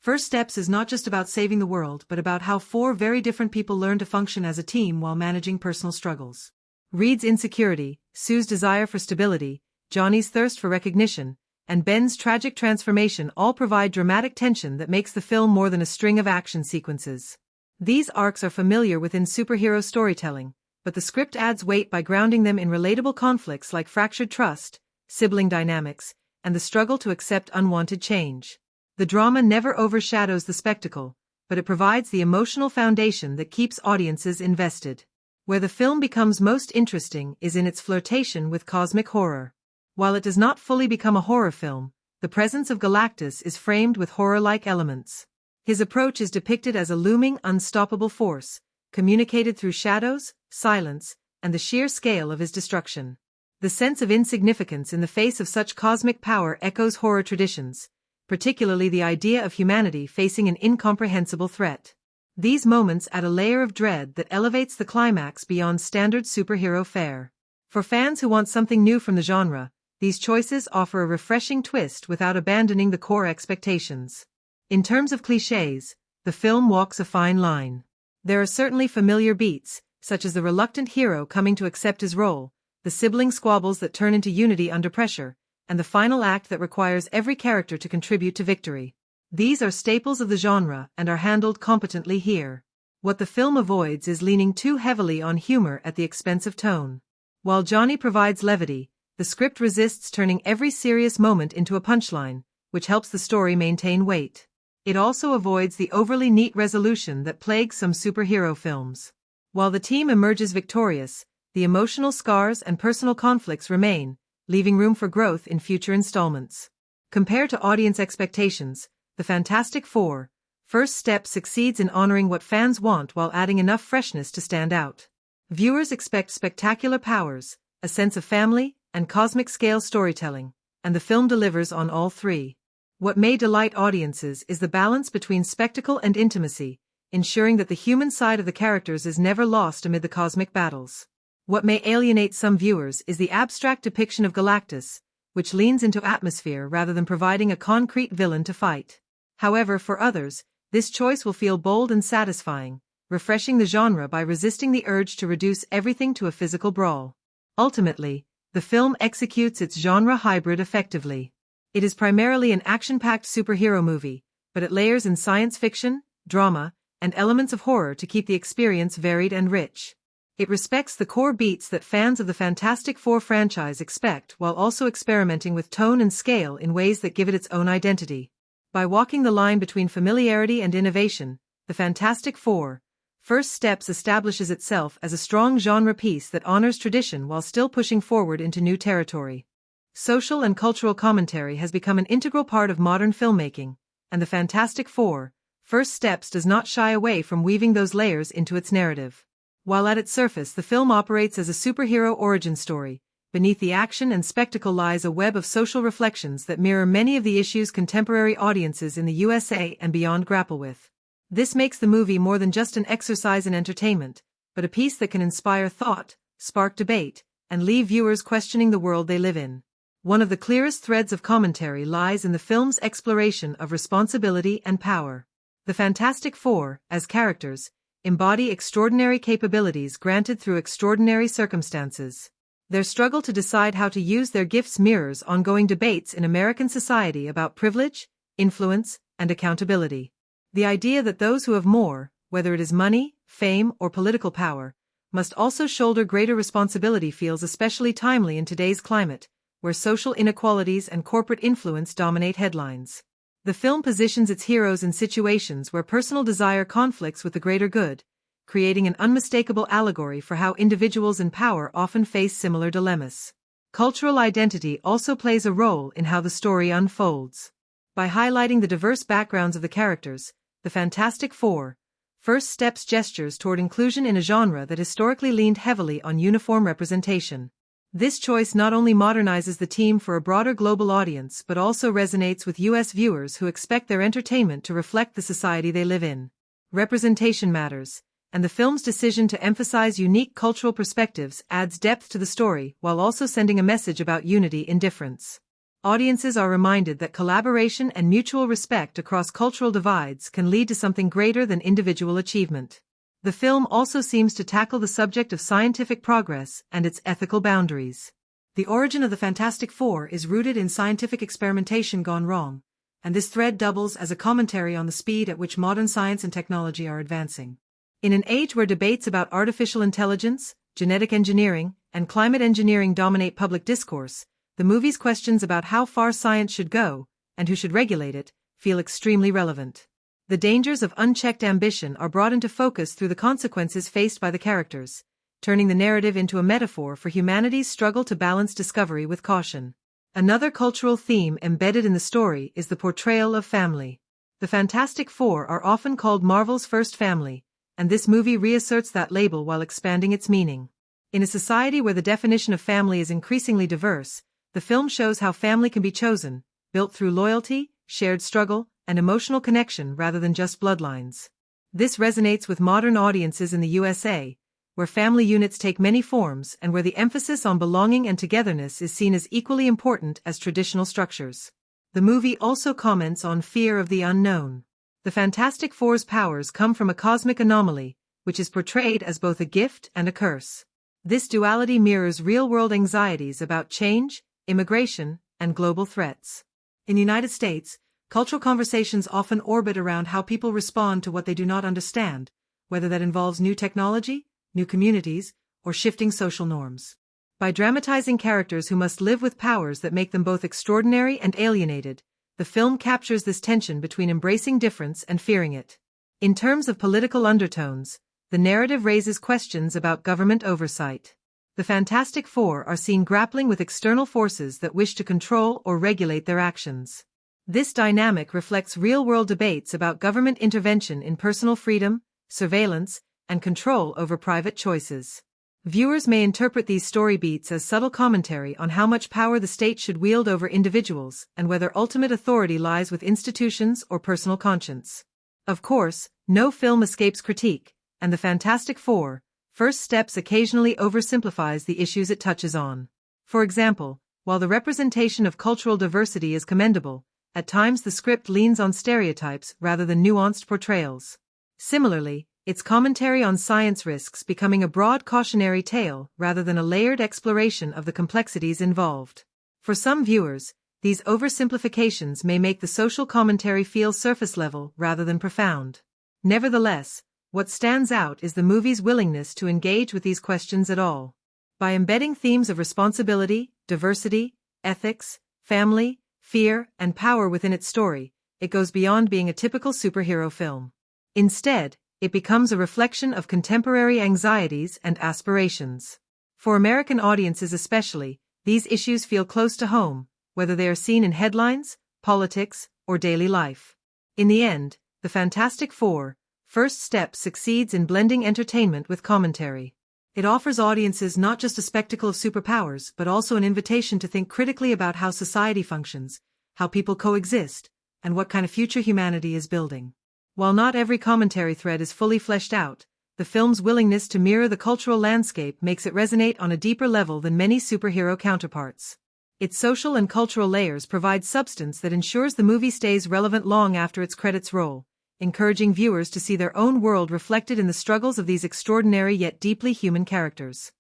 First Steps is not just about saving the world but about how four very different people learn to function as a team while managing personal struggles. Reed's insecurity, Sue's desire for stability, Johnny's thirst for recognition, and Ben's tragic transformation all provide dramatic tension that makes the film more than a string of action sequences. These arcs are familiar within superhero storytelling, but the script adds weight by grounding them in relatable conflicts like fractured trust, sibling dynamics, and the struggle to accept unwanted change. The drama never overshadows the spectacle, but it provides the emotional foundation that keeps audiences invested. Where the film becomes most interesting is in its flirtation with cosmic horror. While it does not fully become a horror film, the presence of Galactus is framed with horror-like elements. His approach is depicted as a looming, unstoppable force, communicated through shadows, silence, and the sheer scale of his destruction. The sense of insignificance in the face of such cosmic power echoes horror traditions, particularly the idea of humanity facing an incomprehensible threat. These moments add a layer of dread that elevates the climax beyond standard superhero fare. For fans who want something new from the genre, these choices offer a refreshing twist without abandoning the core expectations. In terms of clichés, the film walks a fine line. There are certainly familiar beats, such as the reluctant hero coming to accept his role, the sibling squabbles that turn into unity under pressure, and the final act that requires every character to contribute to victory. These are staples of the genre and are handled competently here. What the film avoids is leaning too heavily on humor at the expense of tone. While Johnny provides levity, the script resists turning every serious moment into a punchline, which helps the story maintain weight. It also avoids the overly neat resolution that plagues some superhero films. While the team emerges victorious, the emotional scars and personal conflicts remain, leaving room for growth in future installments. Compared to audience expectations, The Fantastic Four: First Step succeeds in honoring what fans want while adding enough freshness to stand out. Viewers expect spectacular powers, a sense of family, and cosmic-scale storytelling, and the film delivers on all three. What may delight audiences is the balance between spectacle and intimacy, ensuring that the human side of the characters is never lost amid the cosmic battles. What may alienate some viewers is the abstract depiction of Galactus, which leans into atmosphere rather than providing a concrete villain to fight. However, for others, this choice will feel bold and satisfying, refreshing the genre by resisting the urge to reduce everything to a physical brawl. Ultimately, the film executes its genre hybrid effectively. It is primarily an action-packed superhero movie, but it layers in science fiction, drama, and elements of horror to keep the experience varied and rich. It respects the core beats that fans of the Fantastic Four franchise expect while also experimenting with tone and scale in ways that give it its own identity. By walking the line between familiarity and innovation, The Fantastic Four: First Steps establishes itself as a strong genre piece that honors tradition while still pushing forward into new territory. Social and cultural commentary has become an integral part of modern filmmaking, and The Fantastic Four: First Steps does not shy away from weaving those layers into its narrative. While at its surface the film operates as a superhero origin story, beneath the action and spectacle lies a web of social reflections that mirror many of the issues contemporary audiences in the USA and beyond grapple with. This makes the movie more than just an exercise in entertainment, but a piece that can inspire thought, spark debate, and leave viewers questioning the world they live in. One of the clearest threads of commentary lies in the film's exploration of responsibility and power. The Fantastic Four, as characters, embody extraordinary capabilities granted through extraordinary circumstances. Their struggle to decide how to use their gifts mirrors ongoing debates in American society about privilege, influence, and accountability. The idea that those who have more, whether it is money, fame, or political power, must also shoulder greater responsibility feels especially timely in today's climate, where social inequalities and corporate influence dominate headlines. The film positions its heroes in situations where personal desire conflicts with the greater good, creating an unmistakable allegory for how individuals in power often face similar dilemmas. Cultural identity also plays a role in how the story unfolds. By highlighting the diverse backgrounds of the characters, The Fantastic Four: First Steps gestures toward inclusion in a genre that historically leaned heavily on uniform representation. This choice not only modernizes the team for a broader global audience but also resonates with U.S. viewers who expect their entertainment to reflect the society they live in. Representation matters, and the film's decision to emphasize unique cultural perspectives adds depth to the story while also sending a message about unity in difference. Audiences are reminded that collaboration and mutual respect across cultural divides can lead to something greater than individual achievement. The film also seems to tackle the subject of scientific progress and its ethical boundaries. The origin of the Fantastic Four is rooted in scientific experimentation gone wrong, and this thread doubles as a commentary on the speed at which modern science and technology are advancing. In an age where debates about artificial intelligence, genetic engineering, and climate engineering dominate public discourse, the movie's questions about how far science should go, and who should regulate it, feel extremely relevant. The dangers of unchecked ambition are brought into focus through the consequences faced by the characters, turning the narrative into a metaphor for humanity's struggle to balance discovery with caution. Another cultural theme embedded in the story is the portrayal of family. The Fantastic Four are often called Marvel's first family, and this movie reasserts that label while expanding its meaning. In a society where the definition of family is increasingly diverse, the film shows how family can be chosen, built through loyalty, shared struggle, and emotional connection rather than just bloodlines. This resonates with modern audiences in the USA, where family units take many forms and where the emphasis on belonging and togetherness is seen as equally important as traditional structures. The movie also comments on fear of the unknown. The Fantastic Four's powers come from a cosmic anomaly, which is portrayed as both a gift and a curse. This duality mirrors real-world anxieties about change, immigration, and global threats. In the United States, cultural conversations often orbit around how people respond to what they do not understand, whether that involves new technology, new communities, or shifting social norms. By dramatizing characters who must live with powers that make them both extraordinary and alienated, the film captures this tension between embracing difference and fearing it. In terms of political undertones, the narrative raises questions about government oversight. The Fantastic Four are seen grappling with external forces that wish to control or regulate their actions. This dynamic reflects real-world debates about government intervention in personal freedom, surveillance, and control over private choices. Viewers may interpret these story beats as subtle commentary on how much power the state should wield over individuals and whether ultimate authority lies with institutions or personal conscience. Of course, no film escapes critique, and The Fantastic Four: First Steps occasionally oversimplifies the issues it touches on. For example, while the representation of cultural diversity is commendable, at times the script leans on stereotypes rather than nuanced portrayals. Similarly, its commentary on science risks becoming a broad cautionary tale rather than a layered exploration of the complexities involved. For some viewers, these oversimplifications may make the social commentary feel surface level rather than profound. Nevertheless, what stands out is the movie's willingness to engage with these questions at all. By embedding themes of responsibility, diversity, ethics, family, fear, and power within its story, it goes beyond being a typical superhero film. Instead, it becomes a reflection of contemporary anxieties and aspirations. For American audiences especially, these issues feel close to home, whether they are seen in headlines, politics, or daily life. In the end, The Fantastic Four: First Steps succeeds in blending entertainment with commentary. It offers audiences not just a spectacle of superpowers but also an invitation to think critically about how society functions, how people coexist, and what kind of future humanity is building. While not every commentary thread is fully fleshed out, the film's willingness to mirror the cultural landscape makes it resonate on a deeper level than many superhero counterparts. Its social and cultural layers provide substance that ensures the movie stays relevant long after its credits roll, encouraging viewers to see their own world reflected in the struggles of these extraordinary yet deeply human characters.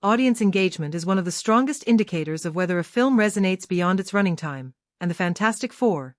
Audience engagement is one of the strongest indicators of whether a film resonates beyond its running time, and The Fantastic Four: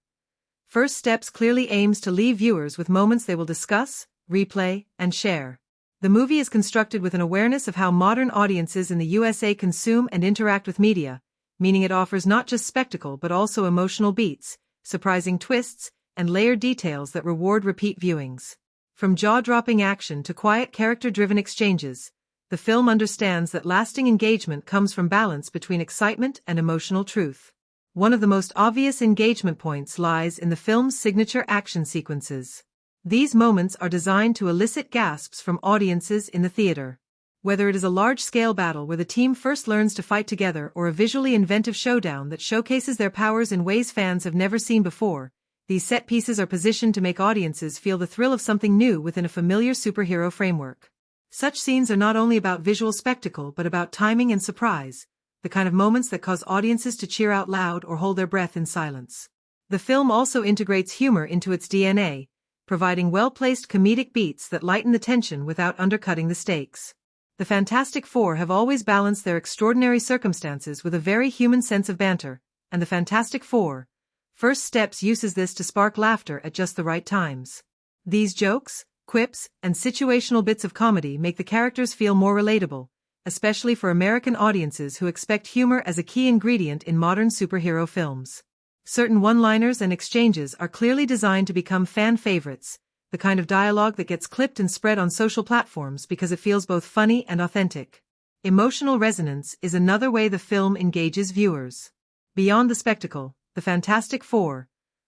First Steps clearly aims to leave viewers with moments they will discuss, replay, and share. The movie is constructed with an awareness of how modern audiences in the USA consume and interact with media, meaning it offers not just spectacle but also emotional beats, surprising twists, and layered details that reward repeat viewings. From jaw-dropping action to quiet character-driven exchanges, the film understands that lasting engagement comes from balance between excitement and emotional truth. One of the most obvious engagement points lies in the film's signature action sequences. These moments are designed to elicit gasps from audiences in the theater. Whether it is a large-scale battle where the team first learns to fight together or a visually inventive showdown that showcases their powers in ways fans have never seen before, these set pieces are positioned to make audiences feel the thrill of something new within a familiar superhero framework. Such scenes are not only about visual spectacle but about timing and surprise, the kind of moments that cause audiences to cheer out loud or hold their breath in silence. The film also integrates humor into its DNA, providing well-placed comedic beats that lighten the tension without undercutting the stakes. The Fantastic Four have always balanced their extraordinary circumstances with a very human sense of banter, and The Fantastic Four: First Steps uses this to spark laughter at just the right times. These jokes, quips, and situational bits of comedy make the characters feel more relatable, especially for American audiences who expect humor as a key ingredient in modern superhero films. Certain one-liners and exchanges are clearly designed to become fan favorites, the kind of dialogue that gets clipped and spread on social platforms because it feels both funny and authentic. Emotional resonance is another way the film engages viewers. Beyond the spectacle, the Fantastic Four: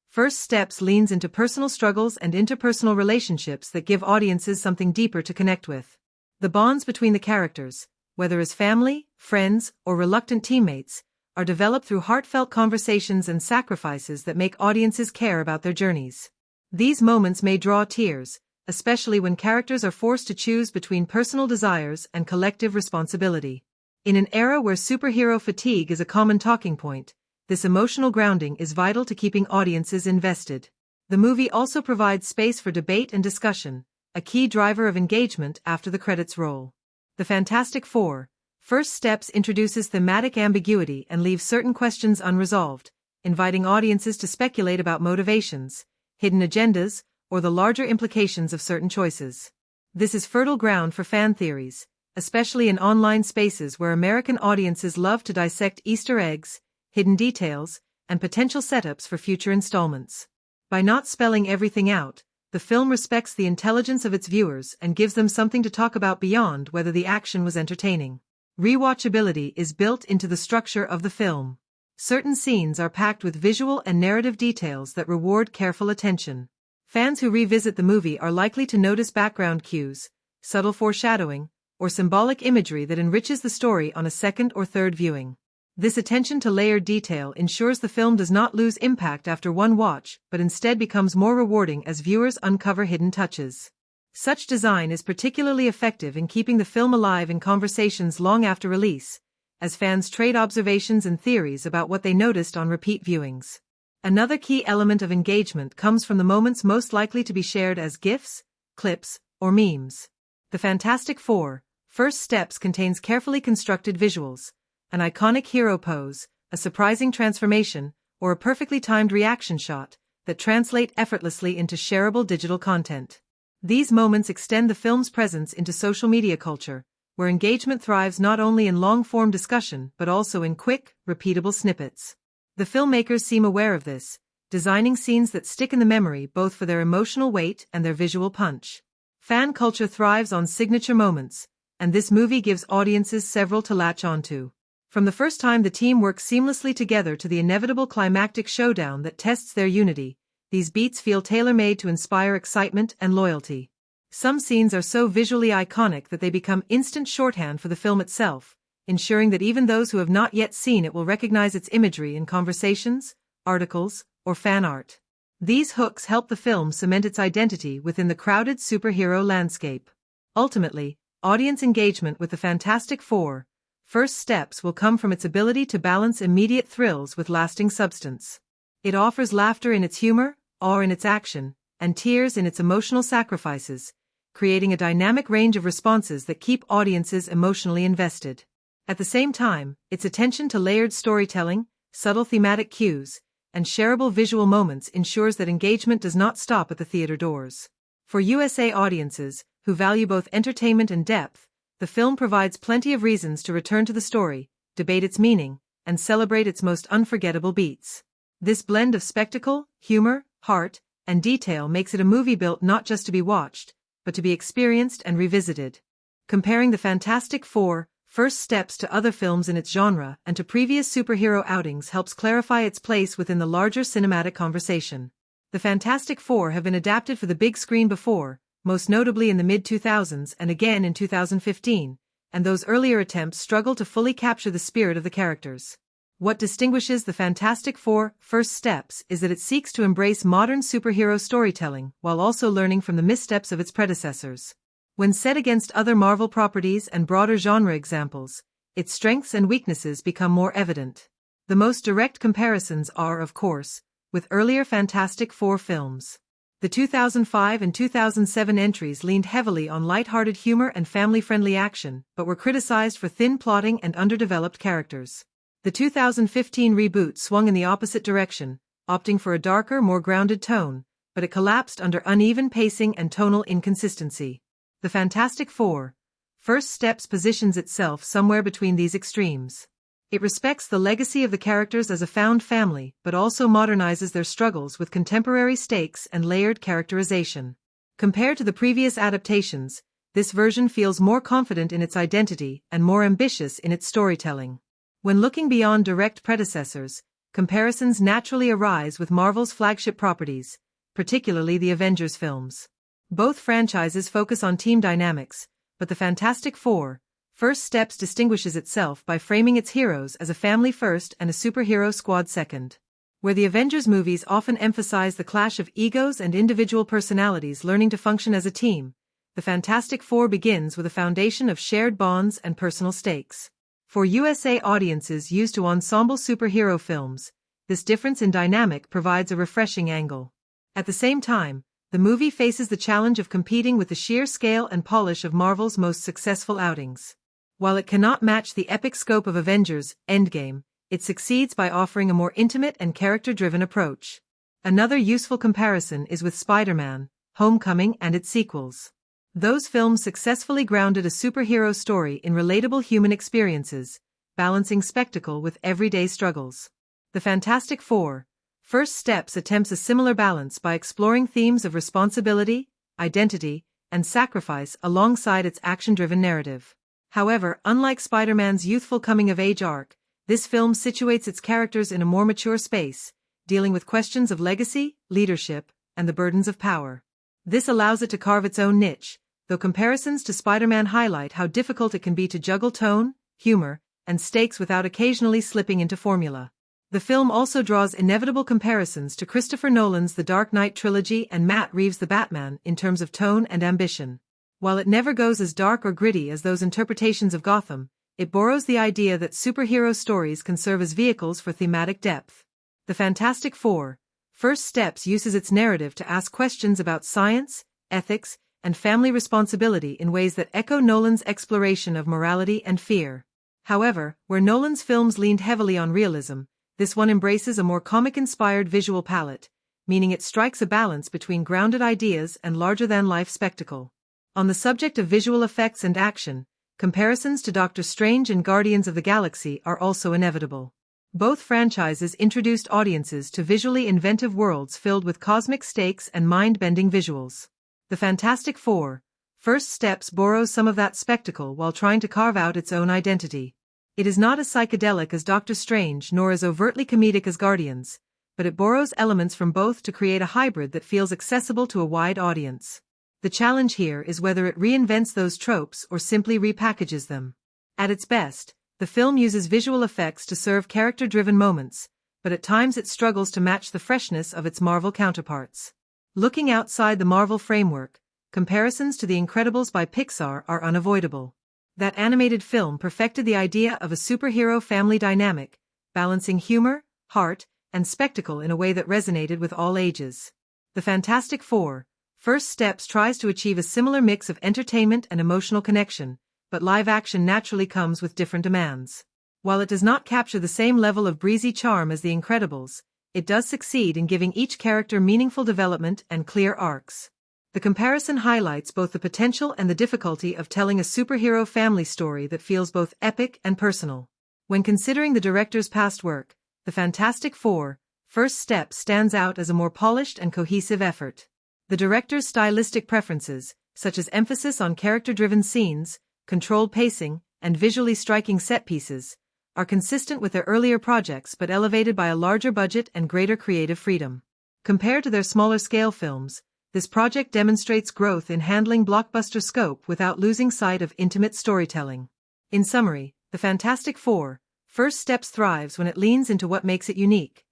First Steps leans into personal struggles and interpersonal relationships that give audiences something deeper to connect with. The bonds between the characters, whether as family, friends, or reluctant teammates, are developed through heartfelt conversations and sacrifices that make audiences care about their journeys. These moments may draw tears, especially when characters are forced to choose between personal desires and collective responsibility. In an era where superhero fatigue is a common talking point, this emotional grounding is vital to keeping audiences invested. The movie also provides space for debate and discussion, a key driver of engagement after the credits roll. The Fantastic Four: First Steps introduces thematic ambiguity and leaves certain questions unresolved, inviting audiences to speculate about motivations, hidden agendas, or the larger implications of certain choices. This is fertile ground for fan theories, especially in online spaces where American audiences love to dissect Easter eggs, hidden details, and potential setups for future installments. By not spelling everything out, the film respects the intelligence of its viewers and gives them something to talk about beyond whether the action was entertaining. Rewatchability is built into the structure of the film. Certain scenes are packed with visual and narrative details that reward careful attention. Fans who revisit the movie are likely to notice background cues, subtle foreshadowing, or symbolic imagery that enriches the story on a second or third viewing. This attention to layered detail ensures the film does not lose impact after one watch, but instead becomes more rewarding as viewers uncover hidden touches. Such design is particularly effective in keeping the film alive in conversations long after release, as fans trade observations and theories about what they noticed on repeat viewings. Another key element of engagement comes from the moments most likely to be shared as GIFs, clips, or memes. The Fantastic Four: First Steps contains carefully constructed visuals, an iconic hero pose, a surprising transformation, or a perfectly timed reaction shot that translate effortlessly into shareable digital content. These moments extend the film's presence into social media culture, where engagement thrives not only in long-form discussion but also in quick, repeatable snippets. The filmmakers seem aware of this, designing scenes that stick in the memory both for their emotional weight and their visual punch. Fan culture thrives on signature moments, and this movie gives audiences several to latch onto. From the first time the team works seamlessly together to the inevitable climactic showdown that tests their unity, these beats feel tailor-made to inspire excitement and loyalty. Some scenes are so visually iconic that they become instant shorthand for the film itself, ensuring that even those who have not yet seen it will recognize its imagery in conversations, articles, or fan art. These hooks help the film cement its identity within the crowded superhero landscape. Ultimately, audience engagement with the Fantastic Four: First Steps will come from its ability to balance immediate thrills with lasting substance. It offers laughter in its humor, awe in its action, and tears in its emotional sacrifices, creating a dynamic range of responses that keep audiences emotionally invested. At the same time, its attention to layered storytelling, subtle thematic cues, and shareable visual moments ensures that engagement does not stop at the theater doors. For USA audiences, who value both entertainment and depth, the film provides plenty of reasons to return to the story, debate its meaning, and celebrate its most unforgettable beats. This blend of spectacle, humor, heart, and detail makes it a movie built not just to be watched, but to be experienced and revisited. Comparing the Fantastic Four: First Steps to other films in its genre and to previous superhero outings helps clarify its place within the larger cinematic conversation. The Fantastic Four have been adapted for the big screen before, most notably in the mid-2000s and again in 2015, and those earlier attempts struggle to fully capture the spirit of the characters. What distinguishes the Fantastic Four: First Steps is that it seeks to embrace modern superhero storytelling while also learning from the missteps of its predecessors. When set against other Marvel properties and broader genre examples, its strengths and weaknesses become more evident. The most direct comparisons are, of course, with earlier Fantastic Four films. The 2005 and 2007 entries leaned heavily on light-hearted humor and family-friendly action, but were criticized for thin plotting and underdeveloped characters. The 2015 reboot swung in the opposite direction, opting for a darker, more grounded tone, but it collapsed under uneven pacing and tonal inconsistency. The Fantastic Four: First Steps positions itself somewhere between these extremes. It respects the legacy of the characters as a found family, but also modernizes their struggles with contemporary stakes and layered characterization. Compared to the previous adaptations, this version feels more confident in its identity and more ambitious in its storytelling. When looking beyond direct predecessors, comparisons naturally arise with Marvel's flagship properties, particularly the Avengers films. Both franchises focus on team dynamics, but the Fantastic Four: First Steps distinguishes itself by framing its heroes as a family first and a superhero squad second. Where the Avengers movies often emphasize the clash of egos and individual personalities learning to function as a team, the Fantastic Four begins with a foundation of shared bonds and personal stakes. For USA audiences used to ensemble superhero films, this difference in dynamic provides a refreshing angle. At the same time, the movie faces the challenge of competing with the sheer scale and polish of Marvel's most successful outings. While it cannot match the epic scope of Avengers: Endgame, it succeeds by offering a more intimate and character-driven approach. Another useful comparison is with Spider-Man: Homecoming and its sequels. Those films successfully grounded a superhero story in relatable human experiences, balancing spectacle with everyday struggles. The Fantastic Four: First Steps attempts a similar balance by exploring themes of responsibility, identity, and sacrifice alongside its action-driven narrative. However, unlike Spider-Man's youthful coming-of-age arc, this film situates its characters in a more mature space, dealing with questions of legacy, leadership, and the burdens of power. This allows it to carve its own niche, though comparisons to Spider-Man highlight how difficult it can be to juggle tone, humor, and stakes without occasionally slipping into formula. The film also draws inevitable comparisons to Christopher Nolan's The Dark Knight trilogy and Matt Reeves' The Batman in terms of tone and ambition. While it never goes as dark or gritty as those interpretations of Gotham, it borrows the idea that superhero stories can serve as vehicles for thematic depth. The Fantastic Four: First Steps uses its narrative to ask questions about science, ethics, and family responsibility in ways that echo Nolan's exploration of morality and fear. However, where Nolan's films leaned heavily on realism, this one embraces a more comic-inspired visual palette, meaning it strikes a balance between grounded ideas and larger-than-life spectacle. On the subject of visual effects and action, comparisons to Doctor Strange and Guardians of the Galaxy are also inevitable. Both franchises introduced audiences to visually inventive worlds filled with cosmic stakes and mind-bending visuals. The Fantastic Four: First Steps borrows some of that spectacle while trying to carve out its own identity. It is not as psychedelic as Doctor Strange nor as overtly comedic as Guardians, but it borrows elements from both to create a hybrid that feels accessible to a wide audience. The challenge here is whether it reinvents those tropes or simply repackages them. At its best, the film uses visual effects to serve character-driven moments, but at times it struggles to match the freshness of its Marvel counterparts. Looking outside the Marvel framework, comparisons to The Incredibles by Pixar are unavoidable. That animated film perfected the idea of a superhero family dynamic, balancing humor, heart, and spectacle in a way that resonated with all ages. The Fantastic Four: First Steps tries to achieve a similar mix of entertainment and emotional connection, but live action naturally comes with different demands. While it does not capture the same level of breezy charm as The Incredibles, it does succeed in giving each character meaningful development and clear arcs. The comparison highlights both the potential and the difficulty of telling a superhero family story that feels both epic and personal. When considering the director's past work, The Fantastic Four: First Steps stands out as a more polished and cohesive effort. The director's stylistic preferences, such as emphasis on character-driven scenes, controlled pacing, and visually striking set pieces, are consistent with their earlier projects but elevated by a larger budget and greater creative freedom. Compared to their smaller-scale films, this project demonstrates growth in handling blockbuster scope without losing sight of intimate storytelling. In summary, The Fantastic Four: First Steps thrives when it leans into what makes it unique: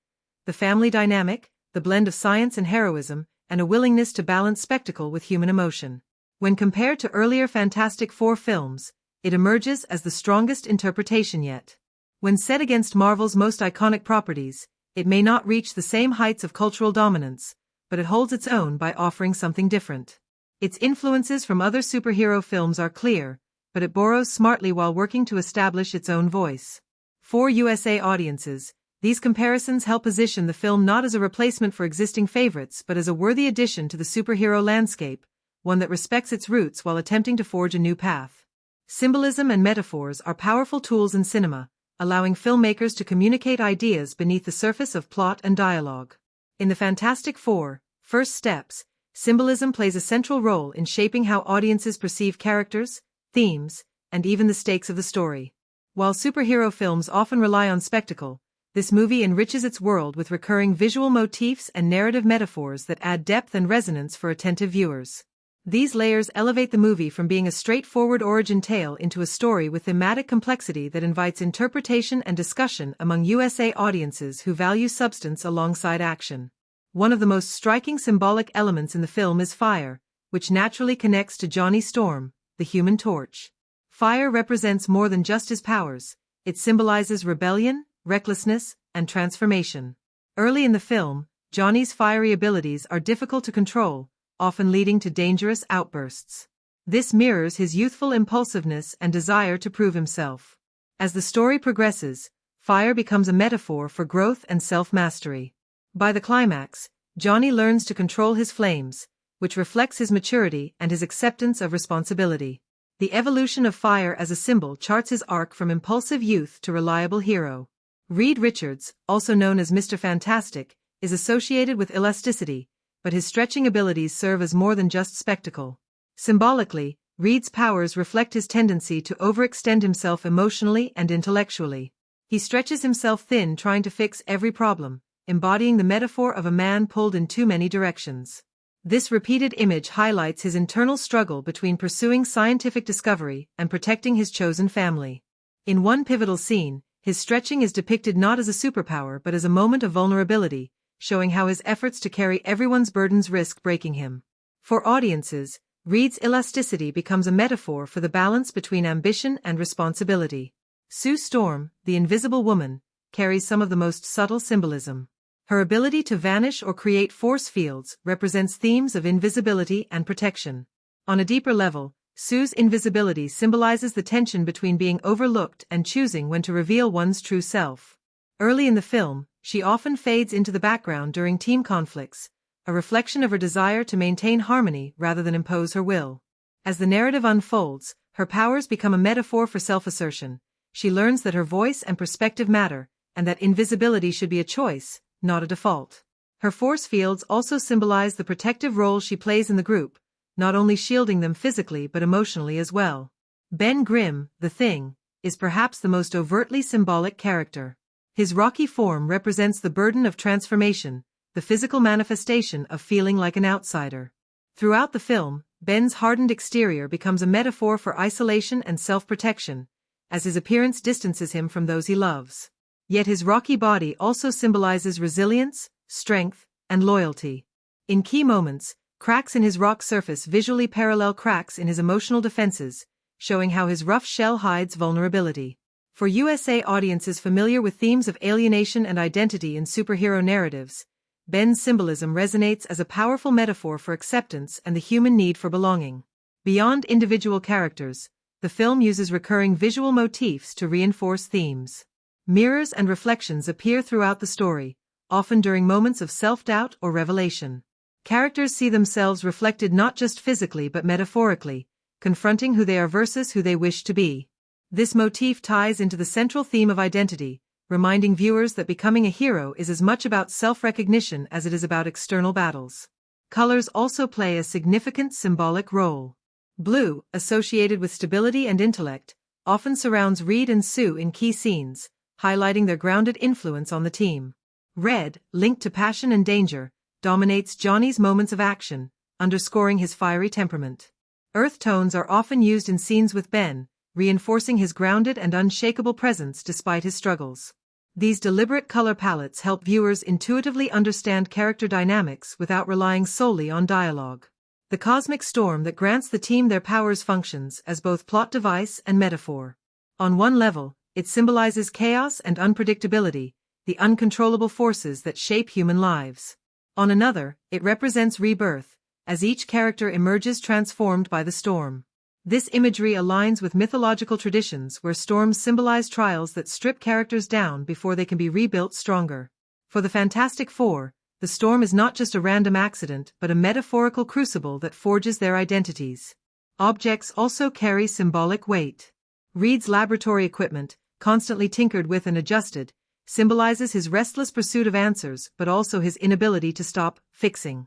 the family dynamic, the blend of science and heroism, and a willingness to balance spectacle with human emotion. When compared to earlier Fantastic Four films, it emerges as the strongest interpretation yet. When set against Marvel's most iconic properties, it may not reach the same heights of cultural dominance, but it holds its own by offering something different. Its influences from other superhero films are clear, but it borrows smartly while working to establish its own voice. For USA audiences, these comparisons help position the film not as a replacement for existing favorites but as a worthy addition to the superhero landscape, one that respects its roots while attempting to forge a new path. Symbolism and metaphors are powerful tools in cinema, allowing filmmakers to communicate ideas beneath the surface of plot and dialogue. In The Fantastic Four: First Steps, symbolism plays a central role in shaping how audiences perceive characters, themes, and even the stakes of the story. While superhero films often rely on spectacle, This movie enriches its world with recurring visual motifs and narrative metaphors that add depth and resonance for attentive viewers. These layers elevate the movie from being a straightforward origin tale into a story with thematic complexity that invites interpretation and discussion among USA audiences who value substance alongside action. One of the most striking symbolic elements in the film is fire, which naturally connects to Johnny Storm, the Human Torch. Fire represents more than just his powers. It symbolizes rebellion, recklessness, and transformation. Early in the film, Johnny's fiery abilities are difficult to control, often leading to dangerous outbursts. This mirrors his youthful impulsiveness and desire to prove himself. As the story progresses, fire becomes a metaphor for growth and self-mastery. By the climax, Johnny learns to control his flames, which reflects his maturity and his acceptance of responsibility. The evolution of fire as a symbol charts his arc from impulsive youth to reliable hero. Reed Richards, also known as Mr. Fantastic, is associated with elasticity, but his stretching abilities serve as more than just spectacle. Symbolically, Reed's powers reflect his tendency to overextend himself emotionally and intellectually. He stretches himself thin trying to fix every problem, embodying the metaphor of a man pulled in too many directions. This repeated image highlights his internal struggle between pursuing scientific discovery and protecting his chosen family. In one pivotal scene, his stretching is depicted not as a superpower but as a moment of vulnerability, showing how his efforts to carry everyone's burdens risk breaking him. For audiences, Reed's elasticity becomes a metaphor for the balance between ambition and responsibility. Sue Storm, the Invisible Woman, carries some of the most subtle symbolism. Her ability to vanish or create force fields represents themes of invisibility and protection. On a deeper level, Sue's invisibility symbolizes the tension between being overlooked and choosing when to reveal one's true self. Early in the film, she often fades into the background during team conflicts, a reflection of her desire to maintain harmony rather than impose her will. As the narrative unfolds, her powers become a metaphor for self-assertion. She learns that her voice and perspective matter, and that invisibility should be a choice, not a default. Her force fields also symbolize the protective role she plays in the group, not only shielding them physically but emotionally as well. Ben Grimm, the Thing, is perhaps the most overtly symbolic character. His rocky form represents the burden of transformation, the physical manifestation of feeling like an outsider. Throughout the film, Ben's hardened exterior becomes a metaphor for isolation and self-protection, as his appearance distances him from those he loves. Yet his rocky body also symbolizes resilience, strength, and loyalty. In key moments, cracks in his rock surface visually parallel cracks in his emotional defenses, showing how his rough shell hides vulnerability. For USA audiences familiar with themes of alienation and identity in superhero narratives, Ben's symbolism resonates as a powerful metaphor for acceptance and the human need for belonging. Beyond individual characters, the film uses recurring visual motifs to reinforce themes. Mirrors and reflections appear throughout the story, often during moments of self-doubt or revelation. Characters see themselves reflected not just physically but metaphorically, confronting who they are versus who they wish to be. This motif ties into the central theme of identity, reminding viewers that becoming a hero is as much about self-recognition as it is about external battles. Colors also play a significant symbolic role. Blue, associated with stability and intellect, often surrounds Reed and Sue in key scenes, highlighting their grounded influence on the team. Red, linked to passion and danger, dominates Johnny's moments of action, underscoring his fiery temperament. Earth tones are often used in scenes with Ben, reinforcing his grounded and unshakable presence despite his struggles. These deliberate color palettes help viewers intuitively understand character dynamics without relying solely on dialogue. The cosmic storm that grants the team their powers functions as both plot device and metaphor. On one level, it symbolizes chaos and unpredictability, the uncontrollable forces that shape human lives. On another, it represents rebirth, as each character emerges transformed by the storm. This imagery aligns with mythological traditions where storms symbolize trials that strip characters down before they can be rebuilt stronger. For the Fantastic Four, the storm is not just a random accident but a metaphorical crucible that forges their identities. Objects also carry symbolic weight. Reed's laboratory equipment, constantly tinkered with and adjusted, symbolizes his restless pursuit of answers but also his inability to stop fixing.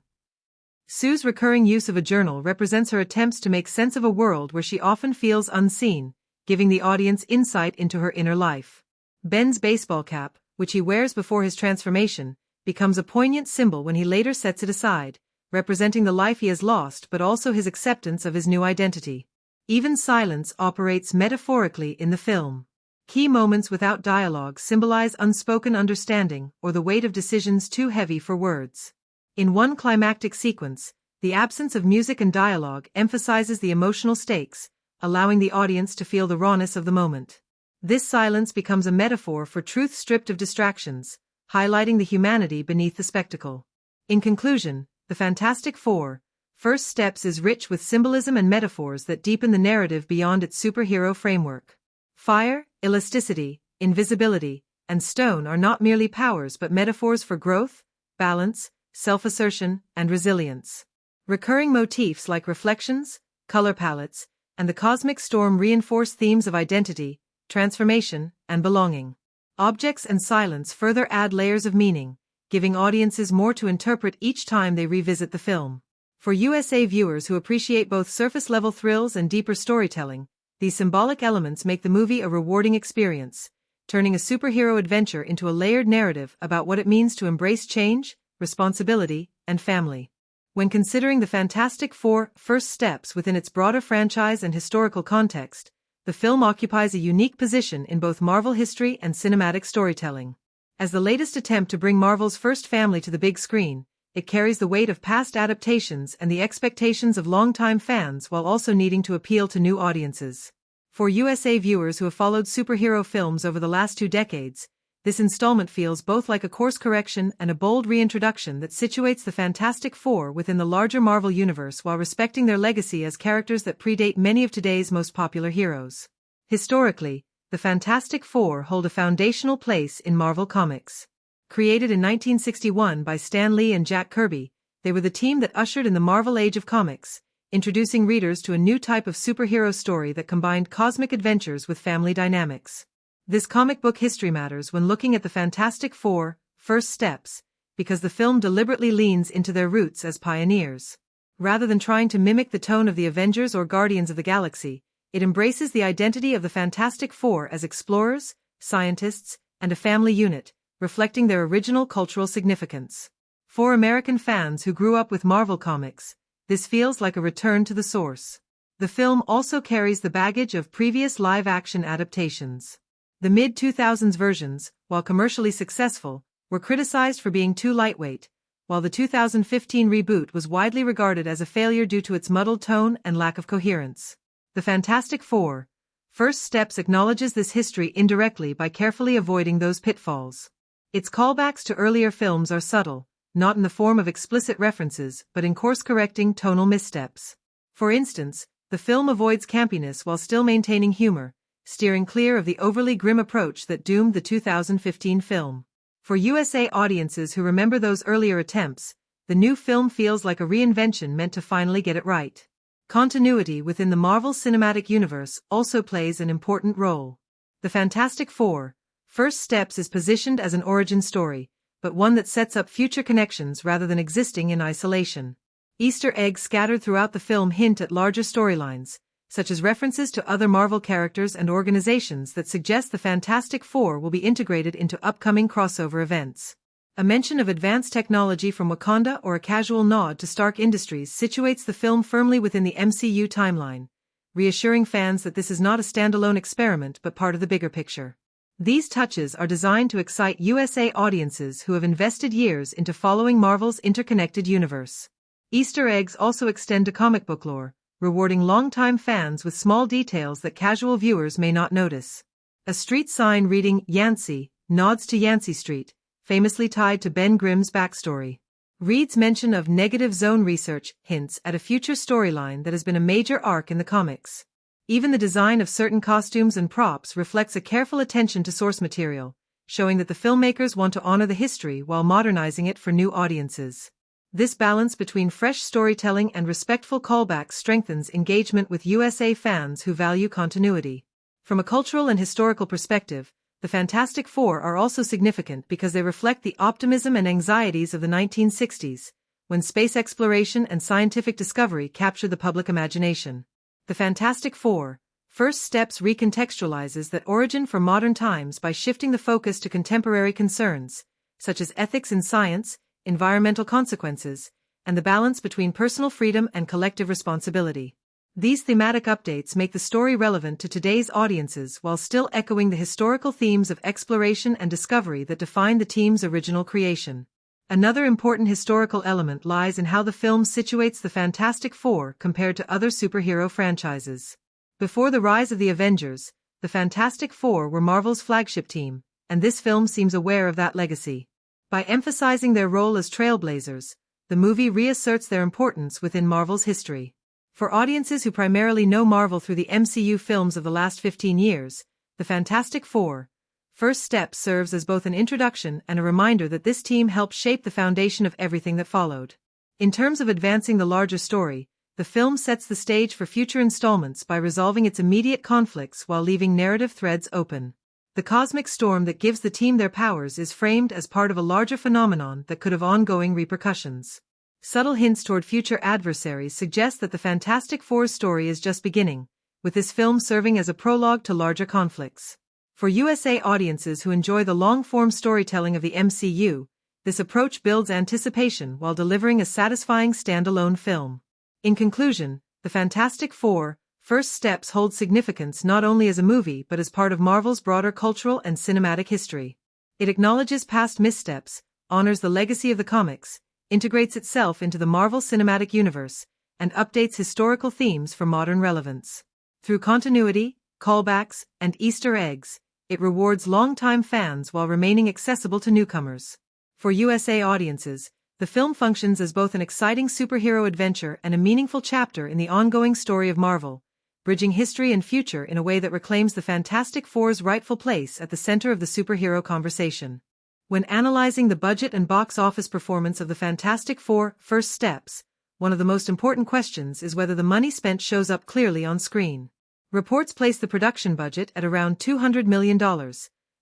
Sue's recurring use of a journal represents her attempts to make sense of a world where she often feels unseen, giving the audience insight into her inner life. Ben's baseball cap, which he wears before his transformation, becomes a poignant symbol when he later sets it aside, representing the life he has lost but also his acceptance of his new identity. Even silence operates metaphorically in the film. Key moments without dialogue symbolize unspoken understanding or the weight of decisions too heavy for words. In one climactic sequence, the absence of music and dialogue emphasizes the emotional stakes, allowing the audience to feel the rawness of the moment. This silence becomes a metaphor for truth stripped of distractions, highlighting the humanity beneath the spectacle. In conclusion, The Fantastic Four: First Steps is rich with symbolism and metaphors that deepen the narrative beyond its superhero framework. Fire, elasticity, invisibility, and stone are not merely powers but metaphors for growth, balance, self-assertion, and resilience. Recurring motifs like reflections, color palettes, and the cosmic storm reinforce themes of identity, transformation, and belonging. Objects and silence further add layers of meaning, giving audiences more to interpret each time they revisit the film. For USA viewers who appreciate both surface-level thrills and deeper storytelling, these symbolic elements make the movie a rewarding experience, turning a superhero adventure into a layered narrative about what it means to embrace change, responsibility, and family. When considering The Fantastic Four: First Steps within its broader franchise and historical context, the film occupies a unique position in both Marvel history and cinematic storytelling. As the latest attempt to bring Marvel's first family to the big screen, it carries the weight of past adaptations and the expectations of longtime fans while also needing to appeal to new audiences. For USA viewers who have followed superhero films over the last 2 decades, this installment feels both like a course correction and a bold reintroduction that situates the Fantastic Four within the larger Marvel universe while respecting their legacy as characters that predate many of today's most popular heroes. Historically, the Fantastic Four hold a foundational place in Marvel Comics. Created in 1961 by Stan Lee and Jack Kirby, they were the team that ushered in the Marvel Age of Comics, introducing readers to a new type of superhero story that combined cosmic adventures with family dynamics. This comic book history matters when looking at The Fantastic Four: First Steps, because the film deliberately leans into their roots as pioneers. Rather than trying to mimic the tone of the Avengers or Guardians of the Galaxy, it embraces the identity of the Fantastic Four as explorers, scientists, and a family unit, reflecting their original cultural significance. For American fans who grew up with Marvel Comics, this feels like a return to the source. The film also carries the baggage of previous live-action adaptations. The mid-2000s versions, while commercially successful, were criticized for being too lightweight, while the 2015 reboot was widely regarded as a failure due to its muddled tone and lack of coherence. The Fantastic Four: First Steps acknowledges this history indirectly by carefully avoiding those pitfalls. Its callbacks to earlier films are subtle, not in the form of explicit references but in course-correcting tonal missteps. For instance, the film avoids campiness while still maintaining humor, steering clear of the overly grim approach that doomed the 2015 film. For USA audiences who remember those earlier attempts, the new film feels like a reinvention meant to finally get it right. Continuity within the Marvel Cinematic Universe also plays an important role. The Fantastic Four: First Steps is positioned as an origin story, but one that sets up future connections rather than existing in isolation. Easter eggs scattered throughout the film hint at larger storylines, such as references to other Marvel characters and organizations that suggest the Fantastic Four will be integrated into upcoming crossover events. A mention of advanced technology from Wakanda or a casual nod to Stark Industries situates the film firmly within the MCU timeline, reassuring fans that this is not a standalone experiment but part of the bigger picture. These touches are designed to excite USA audiences who have invested years into following Marvel's interconnected universe. Easter eggs also extend to comic book lore, rewarding longtime fans with small details that casual viewers may not notice. A street sign reading Yancey nods to Yancey Street, famously tied to Ben Grimm's backstory. Reed's mention of negative zone research hints at a future storyline that has been a major arc in the comics. Even the design of certain costumes and props reflects a careful attention to source material, showing that the filmmakers want to honor the history while modernizing it for new audiences. This balance between fresh storytelling and respectful callbacks strengthens engagement with USA fans who value continuity. From a cultural and historical perspective, the Fantastic Four are also significant because they reflect the optimism and anxieties of the 1960s, when space exploration and scientific discovery captured the public imagination. The Fantastic Four: First Steps recontextualizes that origin for modern times by shifting the focus to contemporary concerns, such as ethics in science, environmental consequences, and the balance between personal freedom and collective responsibility. These thematic updates make the story relevant to today's audiences while still echoing the historical themes of exploration and discovery that define the team's original creation. Another important historical element lies in how the film situates the Fantastic Four compared to other superhero franchises. Before the rise of the Avengers, the Fantastic Four were Marvel's flagship team, and this film seems aware of that legacy. By emphasizing their role as trailblazers, the movie reasserts their importance within Marvel's history. For audiences who primarily know Marvel through the MCU films of the last 15 years, the Fantastic Four: First Steps serves as both an introduction and a reminder that this team helped shape the foundation of everything that followed. In terms of advancing the larger story, the film sets the stage for future installments by resolving its immediate conflicts while leaving narrative threads open. The cosmic storm that gives the team their powers is framed as part of a larger phenomenon that could have ongoing repercussions. Subtle hints toward future adversaries suggest that the Fantastic Four's story is just beginning, with this film serving as a prologue to larger conflicts. For USA audiences who enjoy the long-form storytelling of the MCU, this approach builds anticipation while delivering a satisfying standalone film. In conclusion, the Fantastic Four: First Steps holds significance not only as a movie but as part of Marvel's broader cultural and cinematic history. It acknowledges past missteps, honors the legacy of the comics, integrates itself into the Marvel Cinematic Universe, and updates historical themes for modern relevance. Through continuity, callbacks, and Easter eggs, it rewards longtime fans while remaining accessible to newcomers. For USA audiences, the film functions as both an exciting superhero adventure and a meaningful chapter in the ongoing story of Marvel, bridging history and future in a way that reclaims the Fantastic Four's rightful place at the center of the superhero conversation. When analyzing the budget and box office performance of the Fantastic Four: First Steps, one of the most important questions is whether the money spent shows up clearly on screen. Reports place the production budget at around $200 million,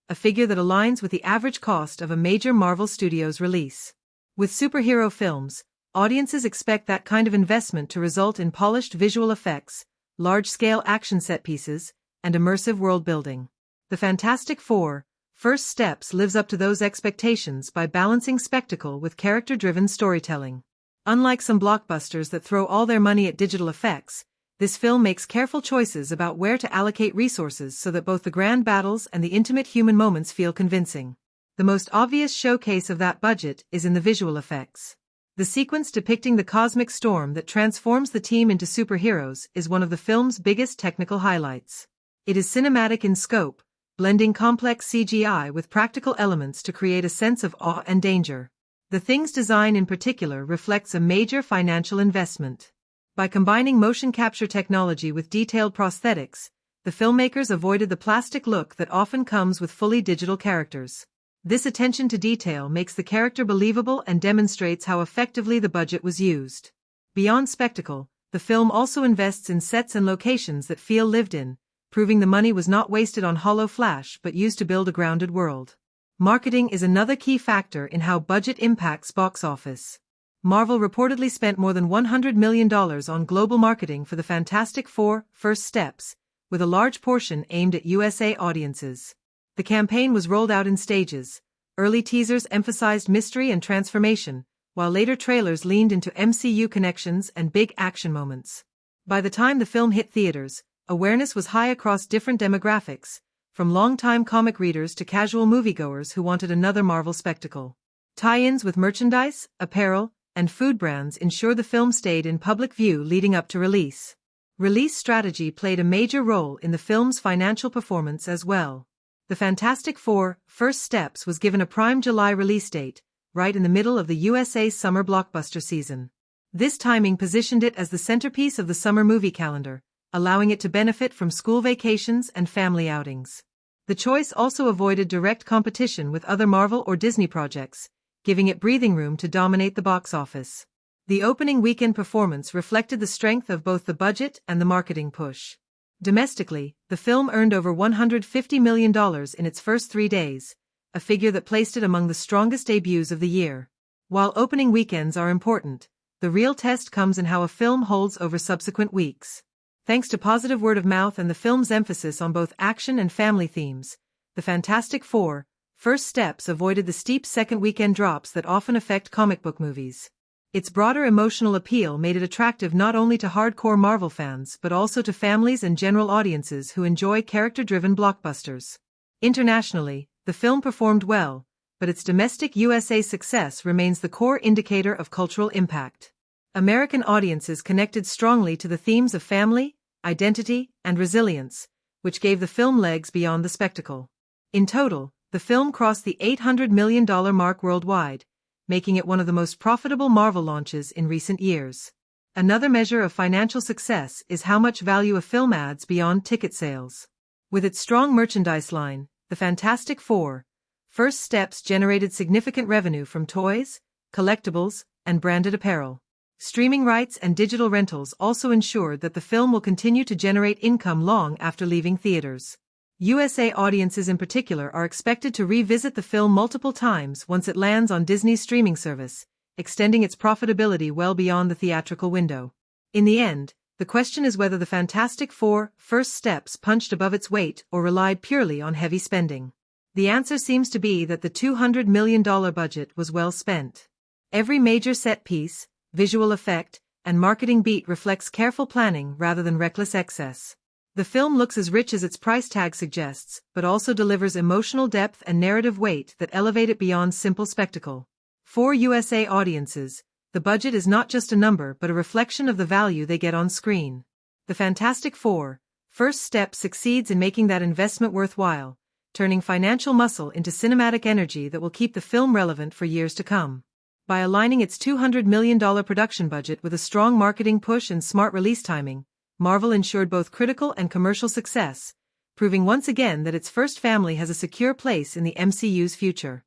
a figure that aligns with the average cost of a major Marvel Studios release. With superhero films, audiences expect that kind of investment to result in polished visual effects, large-scale action set pieces, and immersive world-building. The Fantastic Four: First Steps lives up to those expectations by balancing spectacle with character-driven storytelling. Unlike some blockbusters that throw all their money at digital effects, this film makes careful choices about where to allocate resources so that both the grand battles and the intimate human moments feel convincing. The most obvious showcase of that budget is in the visual effects. The sequence depicting the cosmic storm that transforms the team into superheroes is one of the film's biggest technical highlights. It is cinematic in scope, blending complex CGI with practical elements to create a sense of awe and danger. The Thing's design in particular reflects a major financial investment. By combining motion capture technology with detailed prosthetics, the filmmakers avoided the plastic look that often comes with fully digital characters. This attention to detail makes the character believable and demonstrates how effectively the budget was used. Beyond spectacle, the film also invests in sets and locations that feel lived in, proving the money was not wasted on hollow flash but used to build a grounded world. Marketing is another key factor in how budget impacts box office. Marvel reportedly spent more than $100 million on global marketing for the Fantastic Four: First Steps, with a large portion aimed at USA audiences. The campaign was rolled out in stages. Early teasers emphasized mystery and transformation, while later trailers leaned into MCU connections and big action moments. By the time the film hit theaters, awareness was high across different demographics, from longtime comic readers to casual moviegoers who wanted another Marvel spectacle. Tie-ins with merchandise, apparel, and food brands ensure the film stayed in public view leading up to release. Release strategy played a major role in the film's financial performance as well. The Fantastic Four: First Steps was given a prime July release date, right in the middle of the USA's summer blockbuster season. This timing positioned it as the centerpiece of the summer movie calendar, allowing it to benefit from school vacations and family outings. The choice also avoided direct competition with other Marvel or Disney projects, giving it breathing room to dominate the box office. The opening weekend performance reflected the strength of both the budget and the marketing push. Domestically, the film earned over $150 million in its first 3 days, a figure that placed it among the strongest debuts of the year. While opening weekends are important, the real test comes in how a film holds over subsequent weeks. Thanks to positive word of mouth and the film's emphasis on both action and family themes, The Fantastic Four: First Steps avoided the steep second weekend drops that often affect comic book movies. Its broader emotional appeal made it attractive not only to hardcore Marvel fans but also to families and general audiences who enjoy character-driven blockbusters. Internationally, the film performed well, but its domestic USA success remains the core indicator of cultural impact. American audiences connected strongly to the themes of family, identity, and resilience, which gave the film legs beyond the spectacle. In total, the film crossed the $800 million mark worldwide, making it one of the most profitable Marvel launches in recent years. Another measure of financial success is how much value a film adds beyond ticket sales. With its strong merchandise line, The Fantastic Four: First Steps generated significant revenue from toys, collectibles, and branded apparel. Streaming rights and digital rentals also ensured that the film will continue to generate income long after leaving theaters. USA audiences in particular are expected to revisit the film multiple times once it lands on Disney's streaming service, extending its profitability well beyond the theatrical window. In the end, the question is whether The Fantastic Four: First Steps punched above its weight or relied purely on heavy spending. The answer seems to be that the $200 million budget was well spent. Every major set piece, visual effect, and marketing beat reflects careful planning rather than reckless excess. The film looks as rich as its price tag suggests, but also delivers emotional depth and narrative weight that elevate it beyond simple spectacle. For USA audiences, the budget is not just a number but a reflection of the value they get on screen. The Fantastic Four: First Steps succeeds in making that investment worthwhile, turning financial muscle into cinematic energy that will keep the film relevant for years to come. By aligning its $200 million production budget with a strong marketing push and smart release timing, Marvel ensured both critical and commercial success, proving once again that its first family has a secure place in the MCU's future.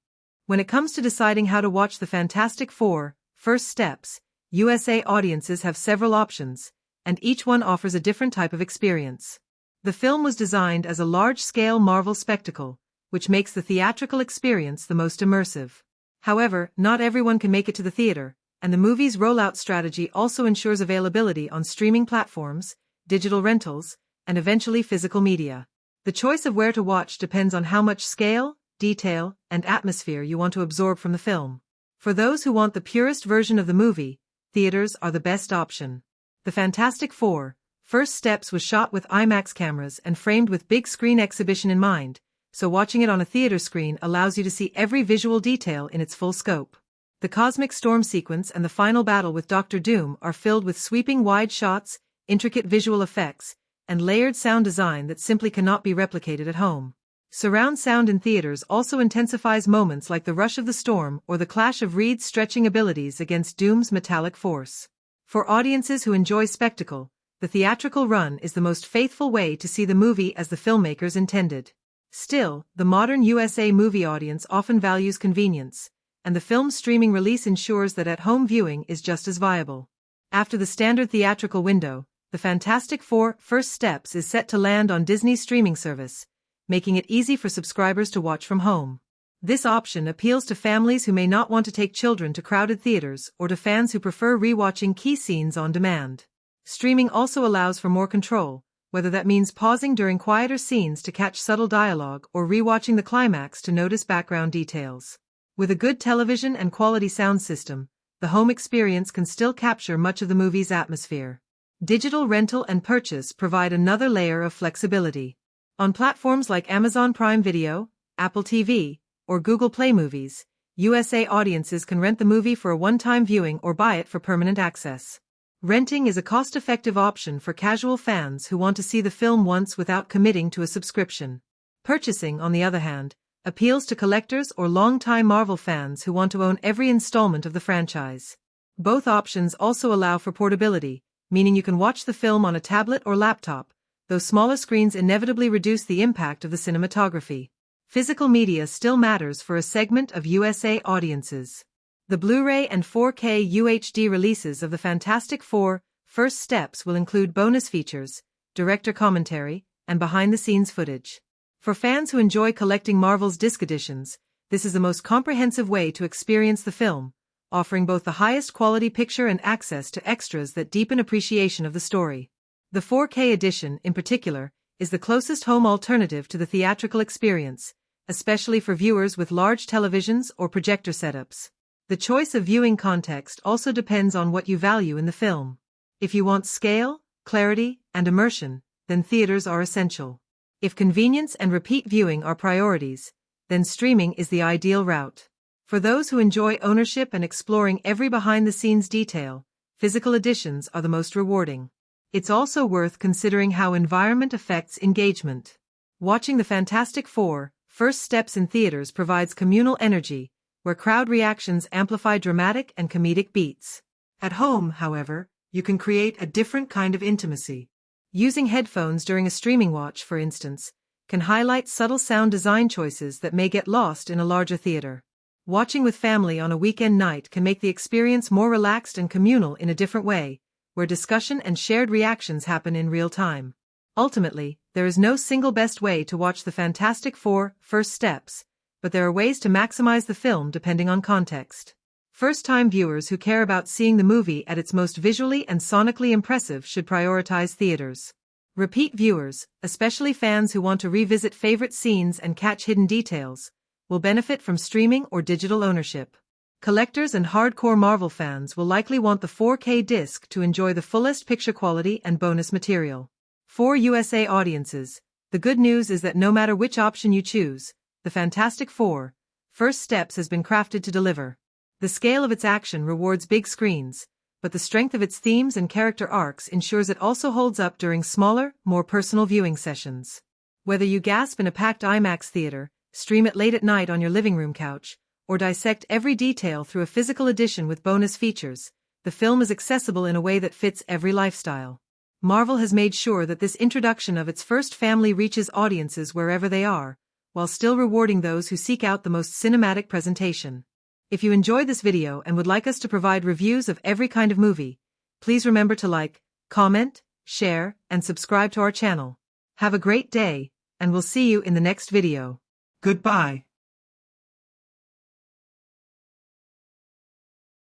When it comes to deciding how to watch The Fantastic Four: First Steps, USA audiences have several options, and each one offers a different type of experience. The film was designed as a large-scale Marvel spectacle, which makes the theatrical experience the most immersive. However, not everyone can make it to the theater, and the movie's rollout strategy also ensures availability on streaming platforms, digital rentals, and eventually physical media. The choice of where to watch depends on how much scale, detail, and atmosphere you want to absorb from the film. For those who want the purest version of the movie, theaters are the best option. The Fantastic Four: First Steps was shot with IMAX cameras and framed with big screen exhibition in mind, so watching it on a theater screen allows you to see every visual detail in its full scope. The cosmic storm sequence and the final battle with Doctor Doom are filled with sweeping wide shots, intricate visual effects, and layered sound design that simply cannot be replicated at home. Surround sound in theaters also intensifies moments like the rush of the storm or the clash of Reed's stretching abilities against Doom's metallic force. For audiences who enjoy spectacle, the theatrical run is the most faithful way to see the movie as the filmmakers intended. Still, the modern USA movie audience often values convenience, and the film's streaming release ensures that at-home viewing is just as viable. After the standard theatrical window, The Fantastic Four: First Steps is set to land on Disney's streaming service, making it easy for subscribers to watch from home. This option appeals to families who may not want to take children to crowded theaters or to fans who prefer rewatching key scenes on demand. Streaming also allows for more control, whether that means pausing during quieter scenes to catch subtle dialogue or rewatching the climax to notice background details. With a good television and quality sound system, the home experience can still capture much of the movie's atmosphere. Digital rental and purchase provide another layer of flexibility. On platforms like Amazon Prime Video, Apple TV, or Google Play Movies, USA audiences can rent the movie for a one-time viewing or buy it for permanent access. Renting is a cost-effective option for casual fans who want to see the film once without committing to a subscription. Purchasing, on the other hand, appeals to collectors or long-time Marvel fans who want to own every installment of the franchise. Both options also allow for portability, meaning you can watch the film on a tablet or laptop, though smaller screens inevitably reduce the impact of the cinematography. Physical media still matters for a segment of USA audiences. The Blu-ray and 4K UHD releases of The Fantastic Four: First Steps will include bonus features, director commentary, and behind-the-scenes footage. For fans who enjoy collecting Marvel's disc editions, this is the most comprehensive way to experience the film, offering both the highest quality picture and access to extras that deepen appreciation of the story. The 4K edition, in particular, is the closest home alternative to the theatrical experience, especially for viewers with large televisions or projector setups. The choice of viewing context also depends on what you value in the film. If you want scale, clarity, and immersion, then theaters are essential. If convenience and repeat viewing are priorities, then streaming is the ideal route. For those who enjoy ownership and exploring every behind-the-scenes detail, physical editions are the most rewarding. It's also worth considering how environment affects engagement. Watching the Fantastic Four: First Steps in theaters provides communal energy, where crowd reactions amplify dramatic and comedic beats. At home, however, you can create a different kind of intimacy. Using headphones during a streaming watch, for instance, can highlight subtle sound design choices that may get lost in a larger theater. Watching with family on a weekend night can make the experience more relaxed and communal in a different way, where discussion and shared reactions happen in real time. Ultimately, there is no single best way to watch the Fantastic Four: First Steps, but there are ways to maximize the film depending on context. First-time viewers who care about seeing the movie at its most visually and sonically impressive should prioritize theaters. Repeat viewers, especially fans who want to revisit favorite scenes and catch hidden details, will benefit from streaming or digital ownership. Collectors and hardcore Marvel fans will likely want the 4K disc to enjoy the fullest picture quality and bonus material. For USA audiences, the good news is that no matter which option you choose, the Fantastic Four: First Steps has been crafted to deliver. The scale of its action rewards big screens, but the strength of its themes and character arcs ensures it also holds up during smaller, more personal viewing sessions. Whether you gasp in a packed IMAX theater, stream it late at night on your living room couch, or dissect every detail through a physical edition with bonus features, the film is accessible in a way that fits every lifestyle. Marvel has made sure that this introduction of its first family reaches audiences wherever they are, while still rewarding those who seek out the most cinematic presentation. If you enjoyed this video and would like us to provide reviews of every kind of movie, please remember to like, comment, share, and subscribe to our channel. Have a great day, and we'll see you in the next video. Goodbye.